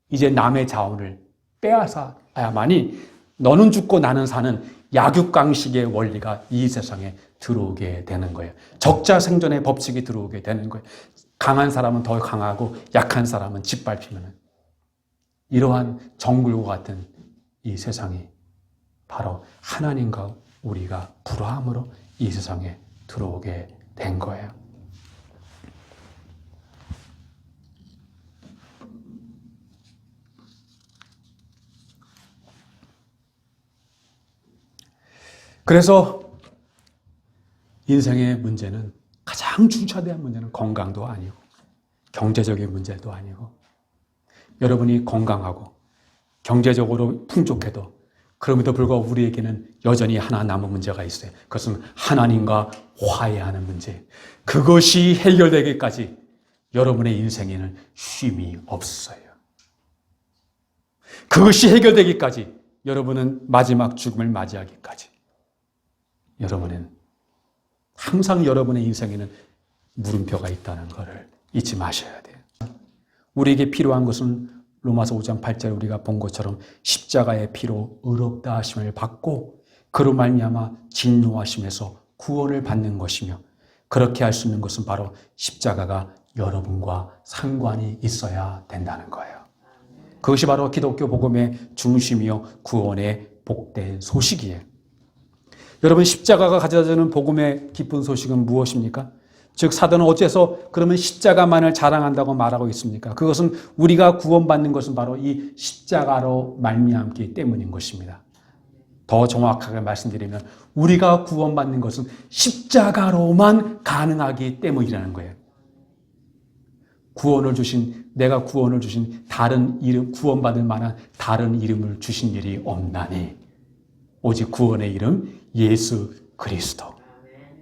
이제 남의 자원을 빼앗아야만이 너는 죽고 나는 사는 약육강식의 원리가 이 세상에 들어오게 되는 거예요. 적자 생존의 법칙이 들어오게 되는 거예요. 강한 사람은 더 강하고 약한 사람은 짓밟히는 이러한 정글과 같은 이 세상이 바로 하나님과 우리가 불화함으로 이 세상에 들어오게 된 거예요. 그래서 인생의 문제는 가장 중차대한 문제는 건강도 아니고 경제적인 문제도 아니고 여러분이 건강하고 경제적으로 풍족해도 그럼에도 불구하고 우리에게는 여전히 하나 남은 문제가 있어요. 그것은 하나님과 화해하는 문제. 그것이 해결되기까지 여러분의 인생에는 쉼이 없어요. 그것이 해결되기까지 여러분은 마지막 죽음을 맞이하기까지 여러분은 항상 여러분의 인생에는 물음표가 있다는 것을 잊지 마셔야 돼요. 우리에게 필요한 것은 로마서 5장 8절에 우리가 본 것처럼 십자가의 피로 의롭다 하심을 받고 그로 말미암아 진노하심에서 구원을 받는 것이며 그렇게 할 수 있는 것은 바로 십자가가 여러분과 상관이 있어야 된다는 거예요. 그것이 바로 기독교 복음의 중심이요 구원의 복된 소식이에요. 여러분 십자가가 가져다주는 복음의 기쁜 소식은 무엇입니까? 즉 사도는 어째서 그러면 십자가만을 자랑한다고 말하고 있습니까? 그것은 우리가 구원받는 것은 바로 이 십자가로 말미암기 때문인 것입니다. 더 정확하게 말씀드리면 우리가 구원받는 것은 십자가로만 가능하기 때문이라는 거예요. 내가 구원을 주신 다른 이름, 구원받을 만한 다른 이름을 주신 일이 없나니 오직 구원의 이름 예수 그리스도.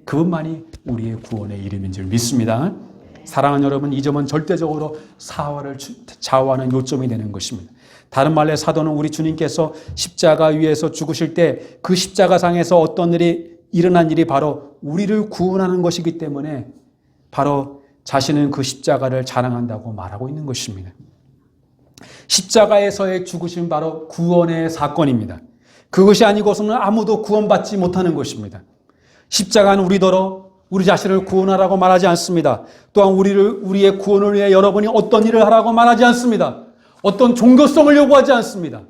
그분만이 우리의 구원의 이름인 줄 믿습니다. 사랑하는 여러분, 이 점은 절대적으로 사활을 좌우하는 요점이 되는 것입니다. 다른 말로 사도는 우리 주님께서 십자가 위에서 죽으실 때 그 십자가상에서 어떤 일이 일어난 일이 바로 우리를 구원하는 것이기 때문에 바로 자신은 그 십자가를 자랑한다고 말하고 있는 것입니다. 십자가에서의 죽으심은 바로 구원의 사건입니다. 그것이 아니고서는 아무도 구원받지 못하는 것입니다. 십자가는 우리 자신을 구원하라고 말하지 않습니다. 또한 우리의 구원을 위해 여러분이 어떤 일을 하라고 말하지 않습니다. 어떤 종교성을 요구하지 않습니다.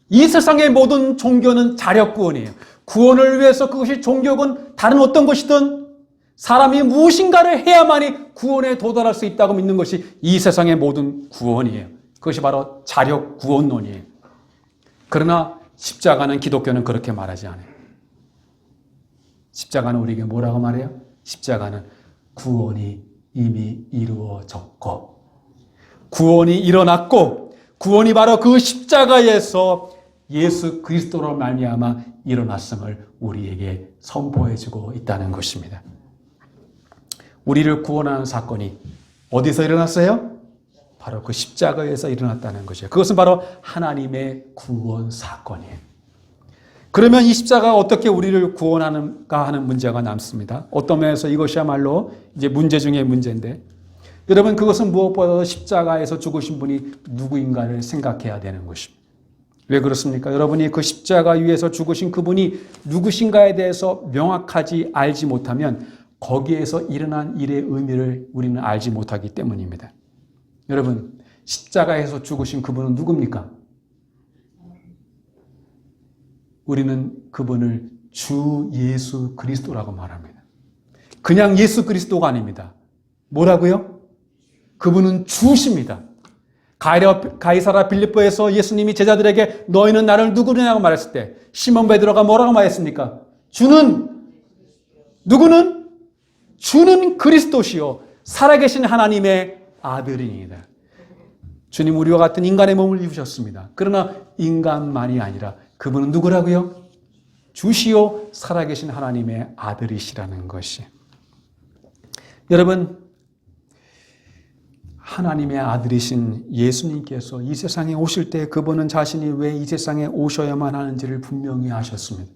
이 세상의 모든 종교는 자력 구원이에요. 구원을 위해서 그것이 종교건 다른 어떤 것이든 사람이 무엇인가를 해야만이 구원에 도달할 수 있다고 믿는 것이 이 세상의 모든 구원이에요. 그것이 바로 자력 구원론이에요. 그러나 십자가는, 기독교는 그렇게 말하지 않아요. 십자가는 우리에게 뭐라고 말해요? 십자가는 구원이 이미 이루어졌고, 구원이 일어났고, 구원이 바로 그 십자가에서 예수 그리스도로 말미암아 일어났음을 우리에게 선포해주고 있다는 것입니다. 우리를 구원하는 사건이 어디서 일어났어요? 바로 그 십자가에서 일어났다는 것이에요. 그것은 바로 하나님의 구원 사건이에요. 그러면 이 십자가가 어떻게 우리를 구원하는가 하는 문제가 남습니다. 어떤 면에서 이것이야말로 이제 문제 중에 문제인데, 여러분, 그것은 무엇보다도 십자가에서 죽으신 분이 누구인가를 생각해야 되는 것입니다. 왜 그렇습니까? 여러분이 그 십자가 위에서 죽으신 그분이 누구신가에 대해서 명확하지 알지 못하면 거기에서 일어난 일의 의미를 우리는 알지 못하기 때문입니다. 여러분, 십자가에서 죽으신 그분은 누굽니까? 우리는 그분을 주 예수 그리스도라고 말합니다. 그냥 예수 그리스도가 아닙니다. 뭐라고요? 그분은 주십니다. 가이사라 빌립보에서 예수님이 제자들에게 너희는 나를 누구냐고 말했을 때 시몬 베드로가 뭐라고 말했습니까? 누구는? 주는 그리스도시요 살아계신 하나님의 아들이니다. 주님 우리와 같은 인간의 몸을 입으셨습니다. 그러나 인간만이 아니라 그분은 누구라고요? 주시오 살아계신 하나님의 아들이시라는 것이. 여러분, 하나님의 아들이신 예수님께서 이 세상에 오실 때 그분은 자신이 왜 이 세상에 오셔야만 하는지를 분명히 아셨습니다.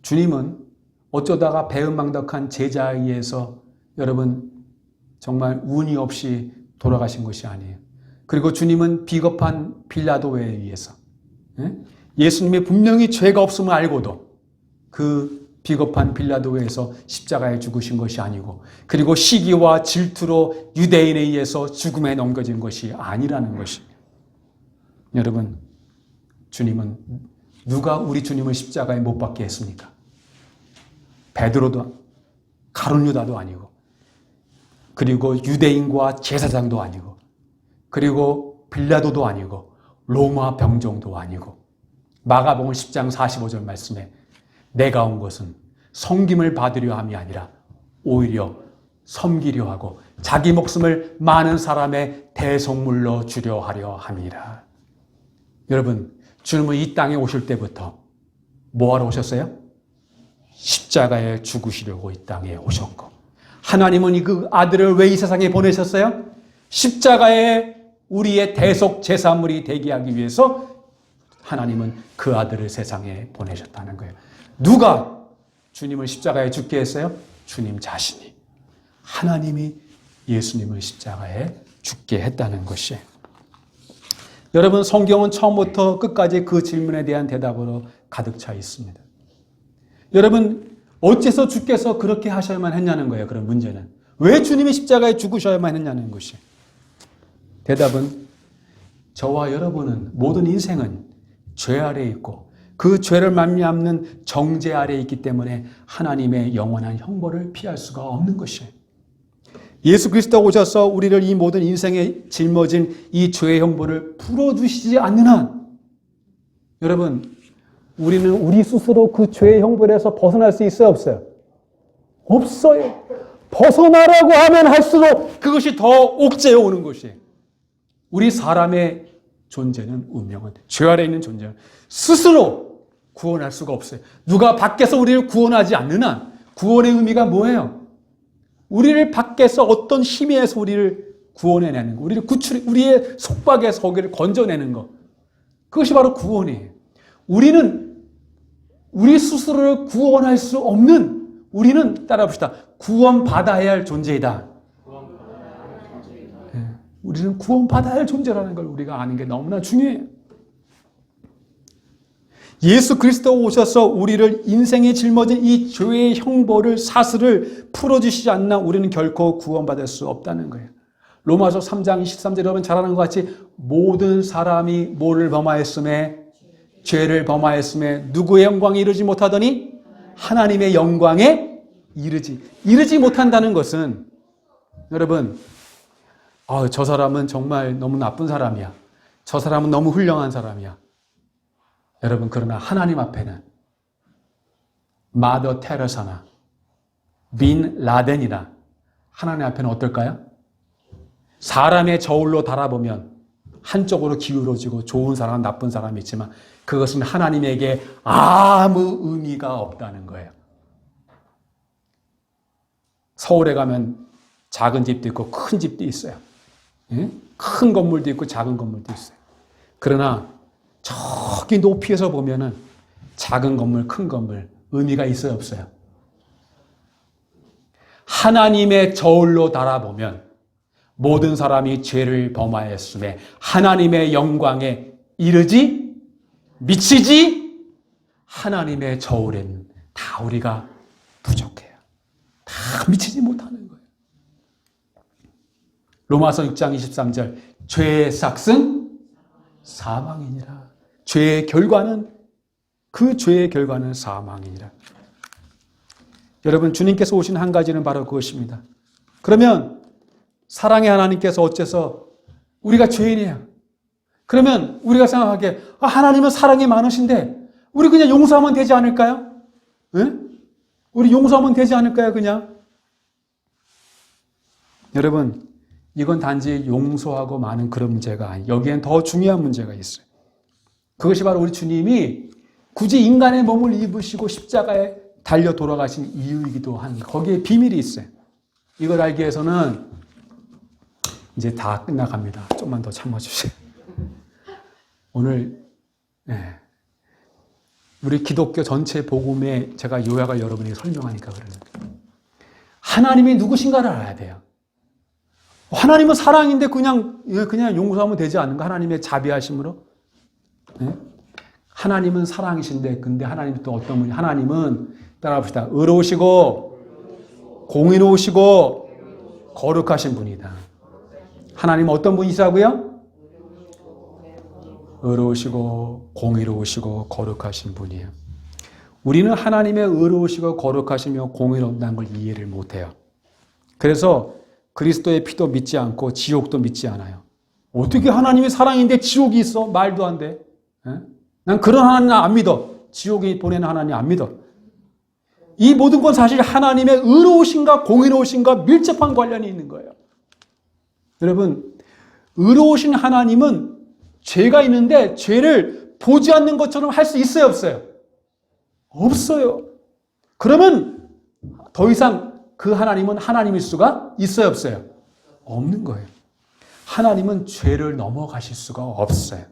주님은 어쩌다가 배은망덕한 제자에 의해서 여러분 정말 운이 없이 돌아가신 것이 아니에요. 그리고 주님은 비겁한 빌라도에 의해서, 예수님이 분명히 죄가 없음을 알고도 그 비겁한 빌라도에서 십자가에 죽으신 것이 아니고, 그리고 시기와 질투로 유대인에 의해서 죽음에 넘겨진 것이 아니라는 것입니다. 여러분, 주님은, 누가 우리 주님을 십자가에 못 박게 했습니까? 베드로도, 가룟 유다도 아니고, 그리고 유대인과 제사장도 아니고, 그리고 빌라도도 아니고, 로마 병정도 아니고, 마가복음 10장 45절 말씀에 내가 온 것은 섬김을 받으려 함이 아니라 오히려 섬기려 하고 자기 목숨을 많은 사람의 대속물로 주려 하려 함이라. 여러분, 주님은 이 땅에 오실 때부터 뭐하러 오셨어요? 십자가에 죽으시려고 이 땅에 오셨고, 하나님은 그 아들을 왜 이 세상에 보내셨어요? 십자가에 우리의 대속 제사물이 되게 하기 위해서 하나님은 그 아들을 세상에 보내셨다는 거예요. 누가 주님을 십자가에 죽게 했어요? 주님 자신이. 하나님이 예수님을 십자가에 죽게 했다는 것이에요. 여러분, 성경은 처음부터 끝까지 그 질문에 대한 대답으로 가득 차 있습니다. 여러분, 어째서 주께서 그렇게 하셔야만 했냐는 거예요. 그런 문제는. 왜 주님이 십자가에 죽으셔야만 했냐는 것이. 대답은 저와 여러분은 모든 인생은 죄 아래에 있고 그 죄를 말미암는 정죄 아래에 있기 때문에 하나님의 영원한 형벌을 피할 수가 없는 것이에요. 예수 그리스도가 오셔서 우리를 이 모든 인생에 짊어진 이 죄의 형벌을 풀어주시지 않는 한, 여러분, 우리는 우리 스스로 그 죄의 형벌에서 벗어날 수 있어요, 없어요? 없어요. 벗어나라고 하면 할수록 그것이 더 옥죄어 오는 것이에요. 우리 사람의 존재는, 운명은, 죄 아래에 있는 존재는 스스로 구원할 수가 없어요. 누가 밖에서 우리를 구원하지 않는 한, 구원의 의미가 뭐예요? 우리를 밖에서 어떤 힘에 의해서 우리를 구원해내는 것, 우리의 속박에서 거기를 건져내는 것, 그것이 바로 구원이에요. 우리는 우리 스스로를 구원할 수 없는, 우리는 따라봅시다, 구원받아야 할 존재이다. 우리는 구원받아야 할 존재라는 걸 우리가 아는 게 너무나 중요해요. 예수 그리스도 오셔서 우리를 인생에 짊어진 이 죄의 형벌을 사슬을 풀어주시지 않나 우리는 결코 구원받을 수 없다는 거예요. 로마서 3장 23절 여러분 잘 아는 것 같이 모든 사람이 뭐를 범하였음에 죄를 범하였음에 누구의 영광에 이르지 못하더니 하나님의 영광에 이르지 못한다는 것은 여러분 저 사람은 정말 너무 나쁜 사람이야. 저 사람은 너무 훌륭한 사람이야. 여러분 그러나 하나님 앞에는 마더 테레사나 빈 라덴이나 하나님 앞에는 어떨까요? 사람의 저울로 달아보면 한쪽으로 기울어지고 좋은 사람, 나쁜 사람이 있지만 그것은 하나님에게 아무 의미가 없다는 거예요. 서울에 가면 작은 집도 있고 큰 집도 있어요. 큰 건물도 있고 작은 건물도 있어요. 그러나 저기 높이에서 보면은 작은 건물, 큰 건물 의미가 있어요, 없어요? 하나님의 저울로 달아보면 모든 사람이 죄를 범하였음에 하나님의 영광에 이르지 미치지 하나님의 저울에는 다 우리가 부족해요. 다 미치지 못하는 거예요. 로마서 6장 23절 죄의 삭은 사망이니라. 죄의 결과는 사망이니라. 여러분 주님께서 오신 한 가지는 바로 그것입니다. 그러면 사랑의 하나님께서 어째서 우리가 죄인이야. 그러면 우리가 생각하기에 하나님은 사랑이 많으신데 우리 그냥 용서하면 되지 않을까요? 네? 우리 용서하면 되지 않을까요? 그냥. 여러분 이건 단지 용서하고 많은 그런 문제가 아니에요. 여기엔 더 중요한 문제가 있어요. 그것이 바로 우리 주님이 굳이 인간의 몸을 입으시고 십자가에 달려 돌아가신 이유이기도 한 거기에 비밀이 있어요. 이걸 알기 위해서는 이제 다 끝나갑니다. 좀만 더 참아주세요. 오늘 우리 기독교 전체 복음에 제가 요약을 여러분에게 설명하니까 그러는 거예요. 하나님이 누구신가를 알아야 돼요. 하나님은 사랑인데 그냥 용서하면 되지 않는가? 하나님의 자비하심으로. 하나님은 사랑이신데 근데 하나님은 또 어떤 분이 하나님은 따라봅시다. 의로우시고 공의로우시고 거룩하신 분이다. 하나님은 어떤 분이시라고요? 의로우시고 공의로우시고 거룩하신 분이에요. 우리는 하나님의 의로우시고 거룩하시며 공의롭다는 걸 이해를 못해요. 그래서 그리스도의 피도 믿지 않고 지옥도 믿지 않아요. 어떻게 하나님이 사랑인데 지옥이 있어? 말도 안 돼. 난 그런 하나님 안 믿어. 지옥에 보내는 하나님 안 믿어. 이 모든 건 사실 하나님의 의로우신가 공의로우신가 밀접한 관련이 있는 거예요. 여러분, 의로우신 하나님은 죄가 있는데 죄를 보지 않는 것처럼 할 수 있어요, 없어요? 없어요. 그러면 더 이상 그 하나님은 하나님일 수가 있어요, 없어요? 없는 거예요. 하나님은 죄를 넘어가실 수가 없어요.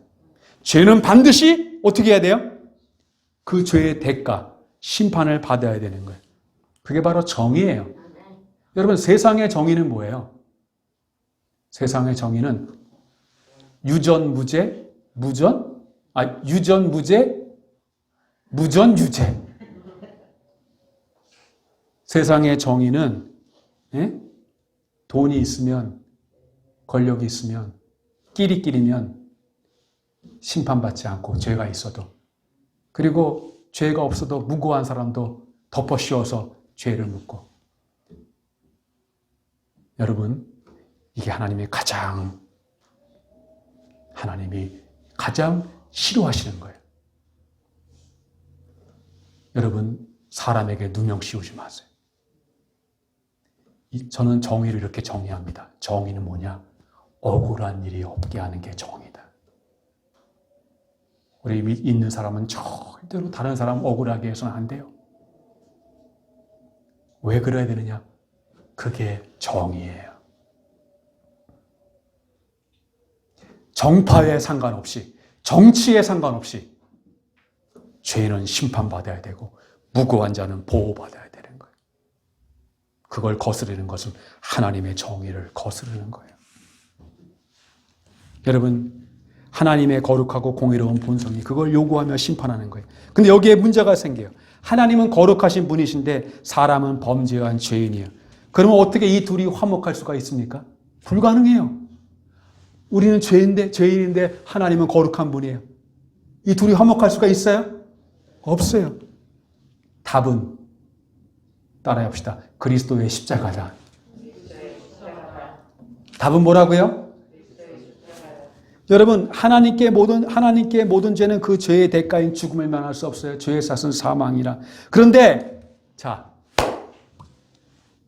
죄는 반드시 어떻게 해야 돼요? 그 죄의 대가, 심판을 받아야 되는 거예요. 그게 바로 정의예요. 여러분, 세상의 정의는 뭐예요? 세상의 정의는 유전무죄, 유전무죄, 무전유죄. 세상의 정의는 돈이 있으면, 권력이 있으면, 끼리끼리면 심판받지 않고 죄가 있어도, 그리고 죄가 없어도 무고한 사람도 덮어씌워서 죄를 묻고. 여러분, 이게 하나님이 가장 싫어하시는 거예요. 여러분, 사람에게 누명 씌우지 마세요. 저는 정의를 이렇게 정의합니다. 정의는 뭐냐? 억울한 일이 없게 하는 게 정의다. 우리 있는 사람은 절대로 다른 사람 억울하게 해서는 안 돼요. 왜 그래야 되느냐? 그게 정의예요. 정파에 상관없이, 정치에 상관없이 죄는 심판받아야 되고 무고한 자는 보호받아야 되는 거예요. 그걸 거스르는 것은 하나님의 정의를 거스르는 거예요. 여러분, 하나님의 거룩하고 공의로운 본성이 그걸 요구하며 심판하는 거예요. 근데 여기에 문제가 생겨요. 하나님은 거룩하신 분이신데 사람은 범죄한 죄인이에요. 그러면 어떻게 이 둘이 화목할 수가 있습니까? 불가능해요. 우리는 죄인인데 하나님은 거룩한 분이에요. 이 둘이 화목할 수가 있어요? 없어요. 답은 따라해 봅시다. 그리스도의 십자가다. 답은 뭐라고요? 여러분, 하나님께 모든 죄는 그 죄의 대가인 죽음을 면할 수 없어요. 죄의 삭은 사망이라. 그런데 자,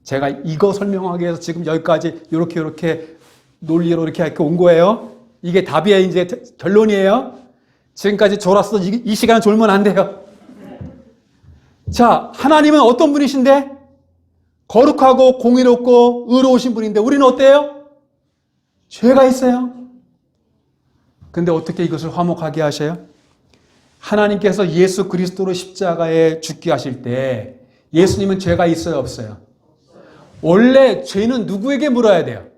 제가 이거 설명하기 위해서 지금 여기까지 이렇게 논리로 이렇게 온 거예요. 이게 답이에요. 이제 결론이에요. 지금까지 졸았어. 이 시간에 졸면 안 돼요. 자, 하나님은 어떤 분이신데? 거룩하고 공의롭고 의로우신 분인데 우리는 어때요? 죄가 있어요. 근데 어떻게 이것을 화목하게 하셔요? 하나님께서 예수 그리스도로 십자가에 죽게 하실 때 예수님은 죄가 있어요, 없어요? 원래 죄는 누구에게 물어야 돼요?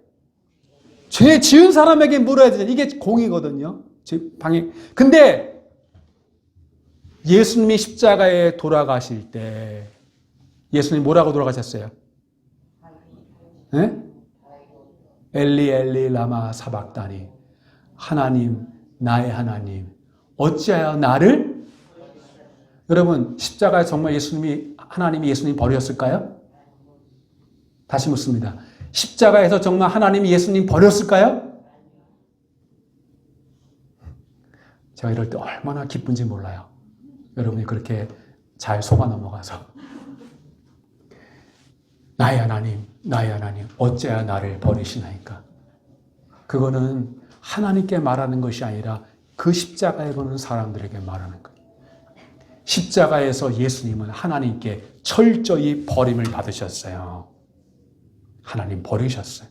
죄 지은 사람에게 물어야 되잖아요. 이게 공의거든요. 근데 예수님이 십자가에 돌아가실 때 예수님 뭐라고 돌아가셨어요? 네? 엘리 엘리 라마 사박다니. 하나님, 나의 하나님, 어찌하여 나를? 여러분, 십자가에 정말 하나님이 예수님 버렸을까요? 다시 묻습니다. 십자가에서 정말 하나님이 예수님 버렸을까요? 제가 이럴 때 얼마나 기쁜지 몰라요. 여러분이 그렇게 잘 속아 넘어가서. 나의 하나님, 어찌하여 나를 버리시나이까? 그거는 하나님께 말하는 것이 아니라 그 십자가에 거는 사람들에게 말하는 거예요. 십자가에서 예수님은 하나님께 철저히 버림을 받으셨어요. 하나님 버리셨어요.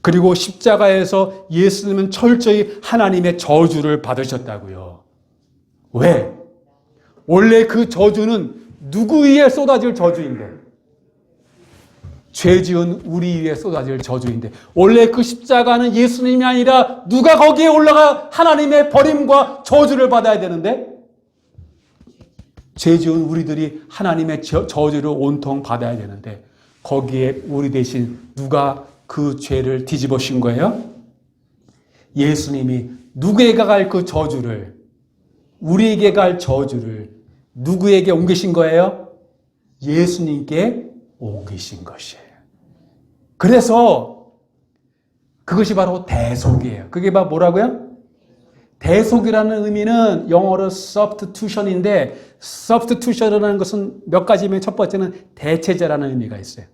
그리고 십자가에서 예수님은 철저히 하나님의 저주를 받으셨다고요. 왜? 원래 그 저주는 누구 위에 쏟아질 저주인데? 죄 지은 우리 위에 쏟아질 저주인데 원래 그 십자가는 예수님이 아니라 누가 거기에 올라가 하나님의 버림과 저주를 받아야 되는데 죄 지은 우리들이 하나님의 저주를 온통 받아야 되는데 거기에 우리 대신 누가 그 죄를 뒤집으신 거예요? 예수님이 누구에게 갈 그 저주를 우리에게 갈 저주를 누구에게 옮기신 거예요? 예수님께 옮기신 것이에요. 그래서 그것이 바로 대속이에요. 그게 바로 뭐라고요? 대속이라는 의미는 영어로 substitution인데 substitution이라는 것은 몇 가지면 첫 번째는 대체제라는 의미가 있어요.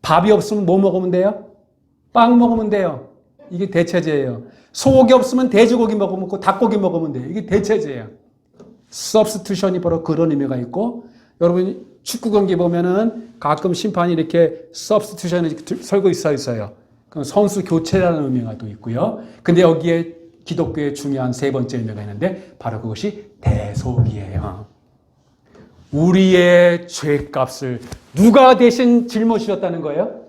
밥이 없으면 뭐 먹으면 돼요? 빵 먹으면 돼요. 이게 대체제예요. 소고기 없으면 돼지고기 먹으면 고 닭고기 먹으면 돼요. 이게 대체제예요. substitution이 바로 그런 의미가 있고 여러분 축구 경기 보면은 가끔 심판이 이렇게 substitution을 설고 있어요. 그럼 선수 교체라는 의미가 또 있고요. 근데 여기에 기독교의 중요한 세 번째 의미가 있는데 바로 그것이 대속이에요. 우리의 죄값을 누가 대신 짊어지셨다는 거예요?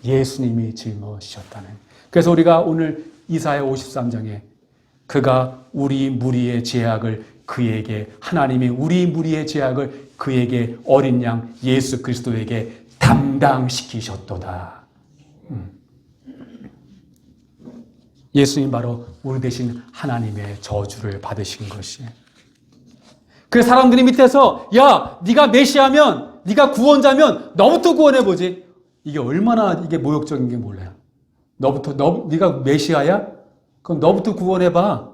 예수님이 짊어지셨다는. 그래서 우리가 오늘 이사야 53장에 그가 우리 무리의 죄악을 그에게 하나님이 우리 무리의 죄악을 그에게 어린 양 예수 그리스도에게 담당시키셨도다. 예수님 바로 우리 대신 하나님의 저주를 받으신 것이에요. 그래서 사람들이 밑에서 야 네가 메시아면 네가 구원자면 너부터 구원해보지. 이게 얼마나 이게 모욕적인 게 몰라요. 네가 메시아야? 그럼 너부터 구원해봐.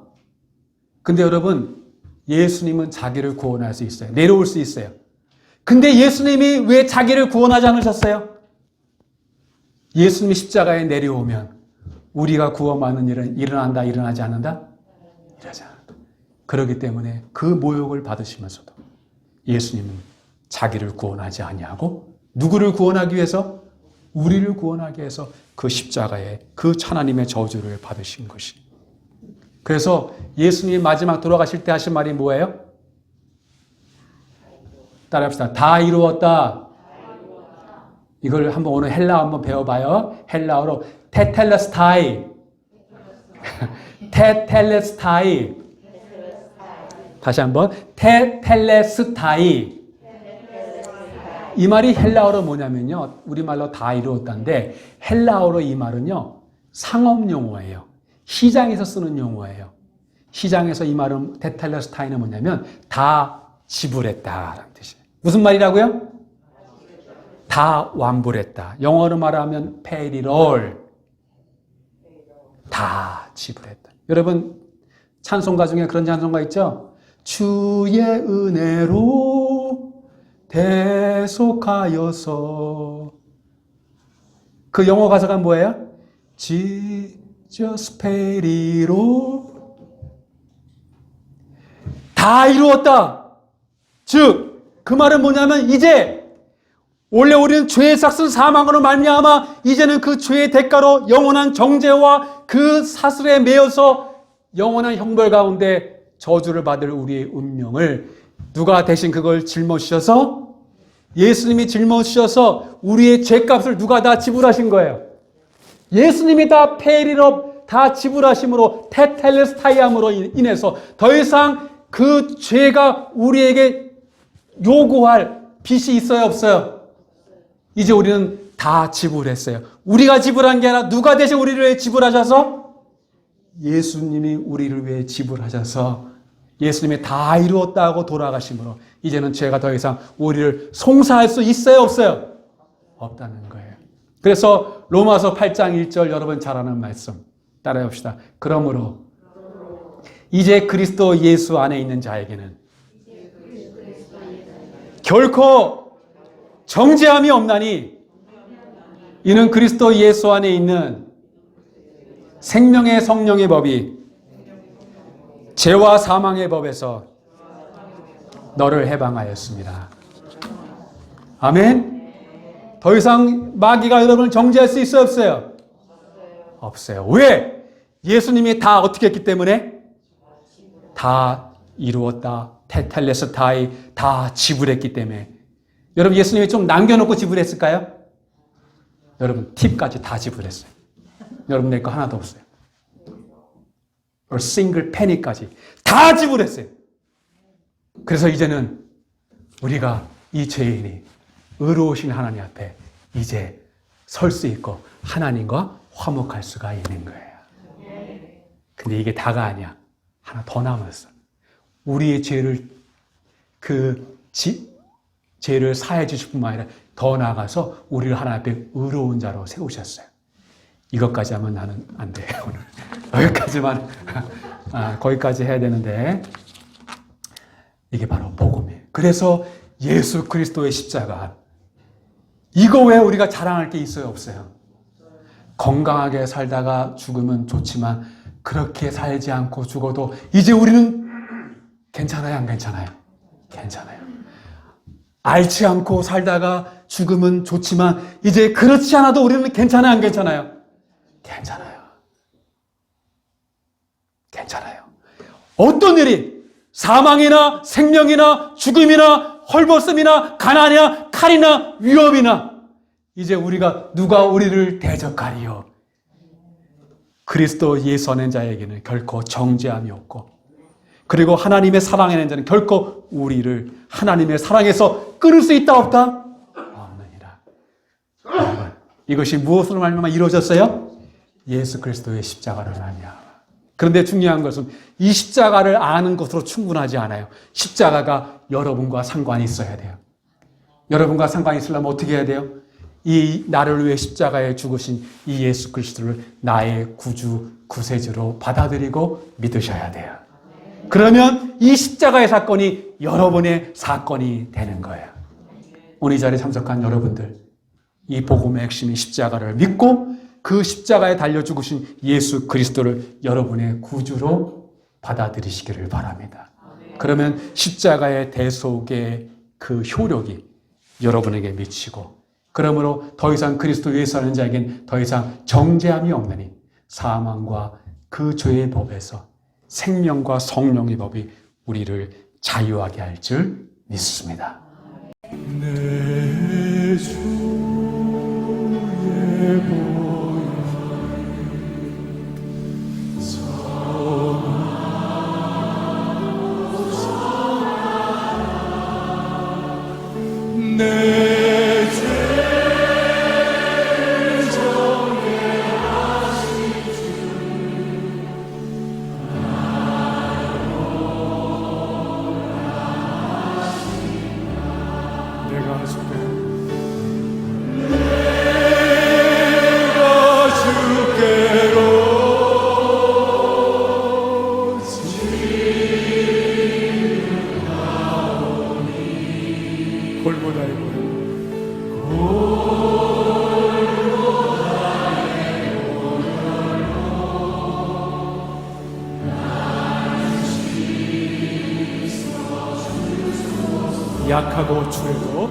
근데 여러분 예수님은 자기를 구원할 수 있어요. 내려올 수 있어요. 근데 예수님이 왜 자기를 구원하지 않으셨어요? 예수님이 십자가에 내려오면 우리가 구원받는 일은 일어난다, 일어나지 않는다? 일어나지 않는다. 그렇기 때문에 그 모욕을 받으시면서도 예수님은 자기를 구원하지 아니하고 누구를 구원하기 위해서? 우리를 구원하기 위해서 그 십자가에 그 하나님의 저주를 받으신 것이. 그래서 예수님이 마지막 돌아가실 때 하신 말이 뭐예요? 따라합시다. 다 이루었다. 이걸 한번 오늘 헬라어 한번 배워봐요. 헬라어로 테텔레스타이. 테텔레스타이. 다시 한번 테텔레스타이. 이 말이 헬라어로 뭐냐면요, 우리말로 다 이루었다인데 헬라어로 이 말은요 상업 용어예요. 시장에서 쓰는 용어예요. 시장에서 이 말은 테텔레스타이는 뭐냐면 다 지불했다라는 뜻이에요. 무슨 말이라고요? 다 완불했다. 영어로 말하면 paid it all. 다 지불했다. 여러분 찬송가 중에 그런 찬송가 있죠? 주의 은혜로 대속하여서. 그 영어 가사가 뭐예요? Jesus paid it all. 다 이루었다. 즉, 그 말은 뭐냐면 이제 원래 우리는 죄의 삭은 사망으로 말미암아 이제는 그 죄의 대가로 영원한 정죄와 그 사슬에 매여서 영원한 형벌 가운데 저주를 받을 우리의 운명을 누가 대신 그걸 짊어지셔서 예수님이 짊어지셔서 우리의 죄값을 누가 다 지불하신 거예요. 예수님이 다 페이리럽 다 지불하심으로 테텔레스타이함으로 인해서 더 이상 그 죄가 우리에게 요구할 빚이 있어요, 없어요? 이제 우리는 다 지불했어요. 우리가 지불한 게 아니라 누가 대신 우리를 위해 지불하셔서? 예수님이 우리를 위해 지불하셔서 예수님이 다 이루었다고 돌아가심으로 이제는 죄가 더 이상 우리를 송사할 수 있어요, 없어요? 없다는 거예요. 그래서 로마서 8장 1절 여러분 잘 아는 말씀 따라해 봅시다. 그러므로 이제 그리스도 예수 안에 있는 자에게는 결코 정죄함이 없나니 이는 그리스도 예수 안에 있는 생명의 성령의 법이 죄와 사망의 법에서 너를 해방하였습니다. 아멘. 더 이상 마귀가 여러분을 정죄할 수 있어요, 없어요? 없어요. 왜? 예수님이 다 어떻게 했기 때문에? 다 이루었다. 테텔레스타이 다 지불했기 때문에. 여러분 예수님이 좀 남겨놓고 지불했을까요? 여러분 팁까지 다 지불했어요. 여러분 내 거 하나도 없어요. 싱글 페니까지 다 지불했어요. 그래서 이제는 우리가 이 죄인이 의로우신 하나님 앞에 이제 설 수 있고 하나님과 화목할 수가 있는 거예요. 근데 이게 다가 아니야. 하나 더 남았어. 우리의 죄를 죄를 사해 주실 뿐만 아니라 더 나아가서 우리를 하나님 앞에 의로운 자로 세우셨어요. 이것까지 하면 나는 안 돼요, 오늘. 여기까지만, 거기까지 해야 되는데, 이게 바로 복음이에요. 그래서 예수 그리스도의 십자가, 이거 왜 우리가 자랑할 게 있어요, 없어요? 건강하게 살다가 죽으면 좋지만, 그렇게 살지 않고 죽어도, 이제 우리는 괜찮아요, 안 괜찮아요? 괜찮아요. 앓지 않고 살다가 죽으면 좋지만, 이제 그렇지 않아도 우리는 괜찮아요, 안 괜찮아요? 괜찮아요. 괜찮아요. 어떤 일이 사망이나 생명이나 죽음이나 헐벗음이나 가난이나 칼이나 위협이나 이제 우리가 누가 우리를 대적하리요. 그리스도 예수 안에 자에게는 결코 정죄함이 없고 그리고 하나님의 사랑에 있는 자는 결코 우리를 하나님의 사랑에서 끊을 수 있다 없다? 없느니라. 여러분 이것이 무엇으로 말미암아 이루어졌어요? 예수 그리스도의 십자가를 말미암아. 그런데 중요한 것은 이 십자가를 아는 것으로 충분하지 않아요. 십자가가 여러분과 상관이 있어야 돼요. 여러분과 상관이 있으려면 어떻게 해야 돼요? 이 나를 위해 십자가에 죽으신 이 예수 그리스도를 나의 구주, 구세주로 받아들이고 믿으셔야 돼요. 그러면 이 십자가의 사건이 여러분의 사건이 되는 거예요. 오늘 이 자리에 참석한 여러분들, 이 복음의 핵심인 십자가를 믿고 그 십자가에 달려 죽으신 예수 그리스도를 여러분의 구주로 받아들이시기를 바랍니다. 그러면 십자가의 대속의 그 효력이 여러분에게 미치고 그러므로 더 이상 그리스도 예수 하는 자에겐 더 이상 정죄함이 없느니 사망과 그 죄의 법에서 생명과 성령의 법이 우리를 자유하게 할 줄 믿습니다. 내 주의 보혈 내 죄를 정죄하시니 내가 주께로 골고다의 약하고 주에도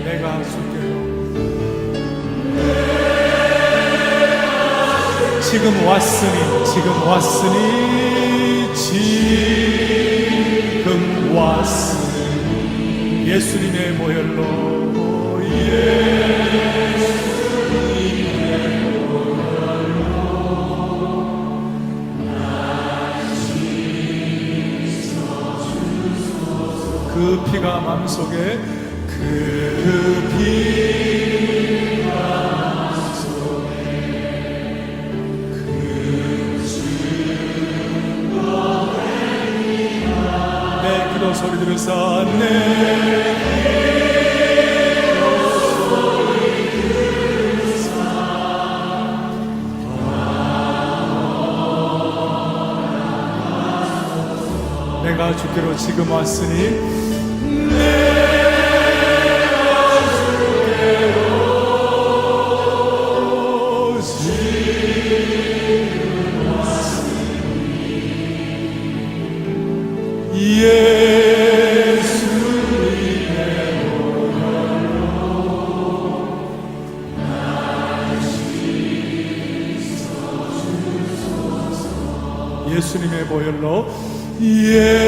내가 주께로 지금 왔으니 예수님의 보혈로 그 피가 마음속에 내 기도 소리 들으사 내가 주께로 지금 왔으니 예수님의 보혈로 예수님의